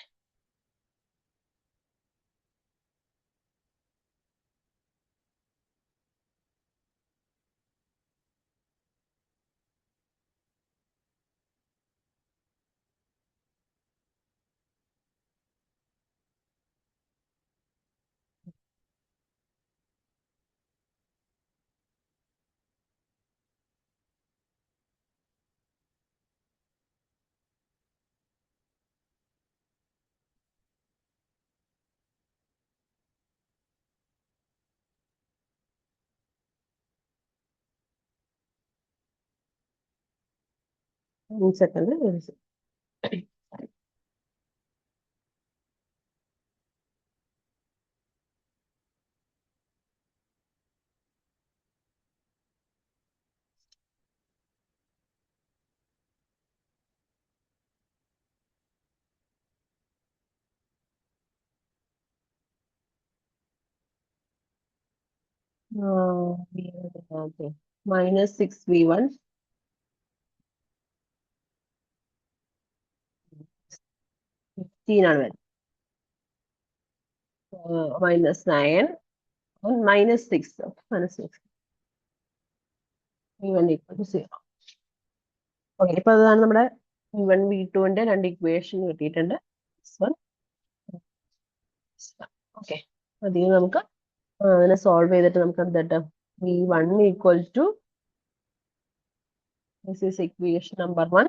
One second. Okay. Minus 6V1 15 ആണ് വരുന്നത്. -9 -6 -6 v1 equal to 0. ഓക്കെ, ഇപ്പൊ അതാണ് നമ്മുടെ v1 v2ന്റെ രണ്ട് ഇക്വേഷൻ കിട്ടിയിട്ടുണ്ട്. ഓക്കെ, അതിൽ നമുക്ക് അതിനെ സോൾവ് ചെയ്തിട്ട് നമുക്ക് എന്ത് കിട്ടും? v1 equal to, this is equation number 1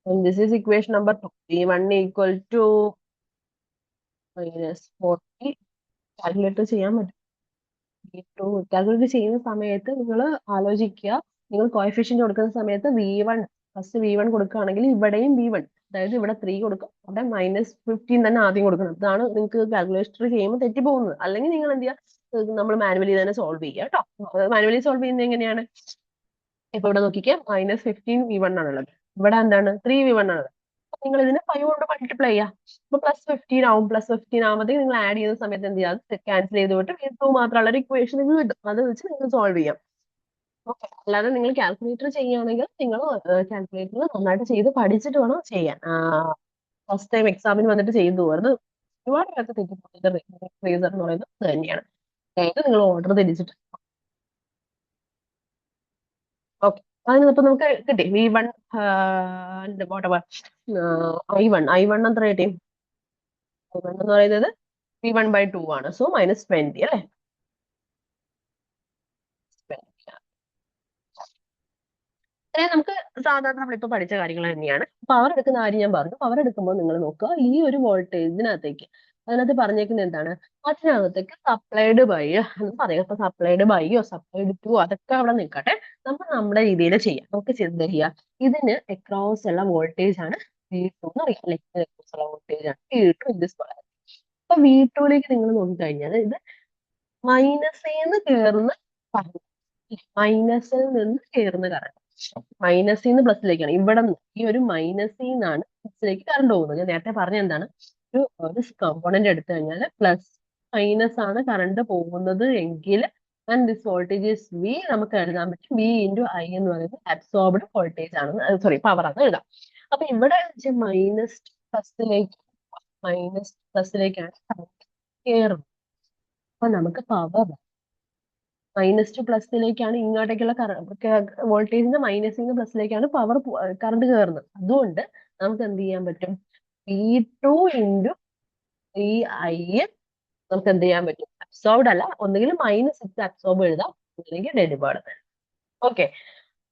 and this is equation number 2. v1 equal to -40. Calculator ചെയ്യാൻ പറ്റും. കാൽക്കുലേറ്റ് ചെയ്യുന്ന സമയത്ത് നിങ്ങൾ ആലോചിക്കുക, നിങ്ങൾ കോഎഫിഷ്യന്റ് കൊടുക്കുന്ന സമയത്ത് ഫസ്റ്റ് v1 കൊടുക്കുകയാണെങ്കിൽ ഇവിടെയും v1, അതായത് ഇവിടെ 3 കൊടുക്കും, അവിടെ -15 തന്നെ ആദ്യം കൊടുക്കണം. ഇതാണ് നിങ്ങൾക്ക് കാൽക്കുലേറ്റർ ചെയ്യുമ്പോൾ തെറ്റി പോകുന്നത്. അല്ലെങ്കിൽ നിങ്ങൾ എന്ത് ചെയ്യുക, നമ്മൾ മാനുവലി തന്നെ സോൾവ് ചെയ്യുക കേട്ടോ. മാനുവലി സോൾവ് ചെയ്യുന്നത് എങ്ങനെയാണ്? ഇപ്പൊ ഇവിടെ നോക്കിക്കേ, -15 v1 ആണുള്ളത്, ഇവിടെ എന്താണ് 3 v1 ആണുള്ളത്. നിങ്ങൾ ഇതിനെ 5 കൊണ്ട് മൾട്ടിപ്ലൈ ചെയ്യുക, അപ്പൊ +15 ആവും. +15 ആകുമ്പോഴത്തേക്ക് നിങ്ങൾ ആഡ് ചെയ്യുന്ന സമയത്ത് എന്ത് ചെയ്യാം, ക്യാൻസൽ ചെയ്ത് വിട്ട് v2 മാത്രമുള്ള ഒരു ഇക്വേഷൻ നിങ്ങൾക്ക് കിട്ടും. അത് വെച്ച് നിങ്ങൾ സോൾവ് ചെയ്യാം. ഓക്കെ, അല്ലാതെ നിങ്ങൾ കാൽക്കുലേറ്റർ ചെയ്യുകയാണെങ്കിൽ നിങ്ങൾ കാൽക്കുലേറ്റർ നന്നായിട്ട് ചെയ്ത് പഠിച്ചിട്ട് വേണം ചെയ്യാൻ. ഫസ്റ്റ് ടൈം എക്സാമിന് വന്നിട്ട് ചെയ്തു പോകരുത്. ഒരുപാട് പേർക്ക് തെറ്റിപ്പോകുന്നത് റേസർ എന്ന് പറയുന്നത് അത് തന്നെയാണ്. അതായത് നിങ്ങൾ ഓർഡർ തിരിച്ചിട്ട്. ഓക്കെ, അതിനിപ്പോ നമുക്ക് കിട്ടി v1 i1 എത്ര കിട്ടി? i1 എന്ന് പറയുന്നത് v1/2 ആണ്. സോ -20 അല്ലേ? നമുക്ക് സാധാരണ നമ്മളിപ്പോ പഠിച്ച കാര്യങ്ങൾ തന്നെയാണ്. പവർ എടുക്കുന്ന കാര്യം ഞാൻ പറഞ്ഞു. പവർ എടുക്കുമ്പോൾ നിങ്ങൾ നോക്കുക, ഈ ഒരു വോൾട്ടേജിനകത്തേക്ക് അതിനകത്ത് പറഞ്ഞേക്കുന്നത് എന്താണ്, അതിനകത്തേക്ക് സപ്ലൈഡ് ബൈ എന്ന് പറയാം. അപ്പൊ സപ്ലൈഡ് ബൈയോ സപ്ലൈഡ് ടു അതൊക്കെ അവിടെ നിൽക്കട്ടെ, നമുക്ക് നമ്മുടെ രീതിയിൽ ചെയ്യാം. നമുക്ക് എന്ത് ചെയ്യാം, ഇതിന് അക്രോസ് ഉള്ള വോൾട്ടേജ് ആണ് v2 എന്ന് അറിയാം. അക്രോസ് ഉള്ള വോൾട്ടേജ് ആണ് v2 ഇൻ ദിസ്. അപ്പൊ v2ലേക്ക് നിങ്ങൾ നോക്കിക്കഴിഞ്ഞാൽ ഇത് മൈനസിന്ന് കയറുന്ന കറണ്ട്, മൈനസിൽ നിന്ന് കയറുന്ന കറണ്ട് മൈനസിൽ നിന്ന് പ്ലസിലേക്കാണ്. ഇവിടെ ഈ ഒരു മൈനസിൽ നിന്നാണ് പ്ലസിലേക്ക് കറണ്ട് പോകുന്നത്. ഞാൻ നേരത്തെ പറഞ്ഞ എന്താണ്, ഒരു കമ്പോണന്റ് എടുത്തു കഴിഞ്ഞാൽ പ്ലസ് മൈനസ് ആണ് കറണ്ട് പോകുന്നത് എങ്കിൽ and this voltage is V, നമുക്ക് എഴുതാൻ പറ്റും v × I എന്ന് പറയുന്നത് അബ്സോർബ്ഡ് വോൾട്ടേജ് ആണ്, സോറി പവർ ആണ് എഴുതാം. അപ്പൊ ഇവിടെ മൈനസ് പ്ലസിലേക്കാണ് കറണ്ട് കയറുന്നത്. അപ്പൊ നമുക്ക് പവർ -ടു പ്ലസിലേക്കാണ്, ഇങ്ങോട്ടേക്കുള്ള വോൾട്ടേജിന്റെ മൈനസിൽ നിന്ന് പ്ലസിലേക്കാണ് പവർ കറണ്ട് കയറുന്നത്. അതുകൊണ്ട് നമുക്ക് എന്ത് ചെയ്യാൻ പറ്റും, v2 × i നമുക്ക് എന്ത് ചെയ്യാൻ പറ്റും, അബ്സോർബ്ഡ് അല്ല, ഒന്നുകിൽ -6 അബ്സോർബ് എഴുതാം, അല്ലെങ്കിൽ ഡെലിവേർഡ്. ഓക്കെ,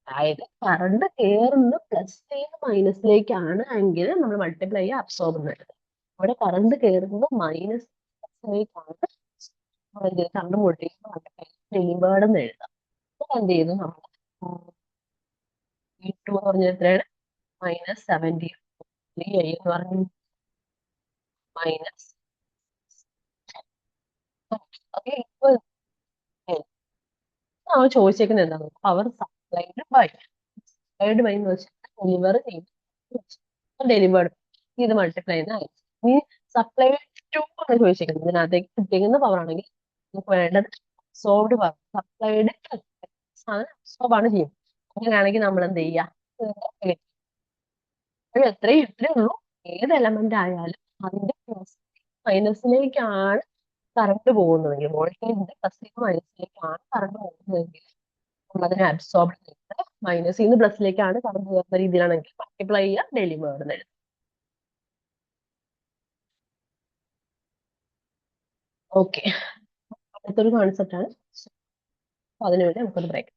അതായത് കറണ്ട് കയറുന്ന പ്ലസിൽ നിന്ന് മൈനസിലേക്കാണ് എങ്കിൽ നമ്മൾ മൾട്ടിപ്ലൈ ചെയ്യുക, അബ്സോർബ് എന്ന് എഴുതാം. ഇവിടെ കറണ്ട് കയറുന്നത് -പ്ലസിലേക്കാണ്, കറണ്ട് വോൾട്ടേജ് മൾട്ടിപ്ലൈ ഡെലിവേർഡ് എന്ന് എഴുതാം. എന്ത് ചെയ്തു, നമ്മൾ v2 എന്ന് പറഞ്ഞാൽ എത്രയാണ്, -73 i എന്ന് പറഞ്ഞു മൈനസ്. നമ്മൾ ചോദിച്ചേക്കുന്നത് എന്താണ്, പവർ സപ്ലൈഡ് ബൈ എന്ന് വെച്ചാൽ ഡെലിവർ ചെയ്ത് ഡെലിവേർഡ് ഇത് മൾട്ടിപ്ലൈ ചെയ്യുന്ന ഈ സപ്ലൈഡ് ടു ആണ് ചോദിച്ചേക്കുന്നത്. ഇതിനകത്തേക്ക് കിട്ടിയിരിക്കുന്ന പവർ ആണെങ്കിൽ നമുക്ക് വേണ്ടത് അബ്സോർബ്ഡ് പവർ, സപ്ലൈഡ് അബ്സോർബ് ആണ് ചെയ്യുന്നത്. അങ്ങനെയാണെങ്കിൽ നമ്മൾ എന്ത് ചെയ്യുക, ഇത്രയേ ഉള്ളൂ. ഏത് എലമെന്റ് ആയാലും അതിന്റെ പ്ലസ് മൈനസിലേക്കാണ് കറണ്ട് പോകുന്നതെങ്കിൽ, വോൾട്ടേജിന്റെ പ്ലസ് മൈനസിലേക്കാണ് കറണ്ട് പോകുന്നതെങ്കിൽ നമ്മളതിനെ അബ്സോർബ് ചെയ്ത് മൈനസിൽ നിന്ന് പ്ലസിലേക്കാണ് കറണ്ട് പോകുന്ന രീതിയിലാണെങ്കിൽ മൾട്ടിപ്ലൈ ചെയ്യുക, ഡെലിവേർഡ് എന്ന് എഴുതും. ഓക്കെ, അടുത്തൊരു കോൺസെപ്റ്റ് ആണ്, അതിനുവേണ്ടി നമുക്കൊരു ബ്രേക്ക്.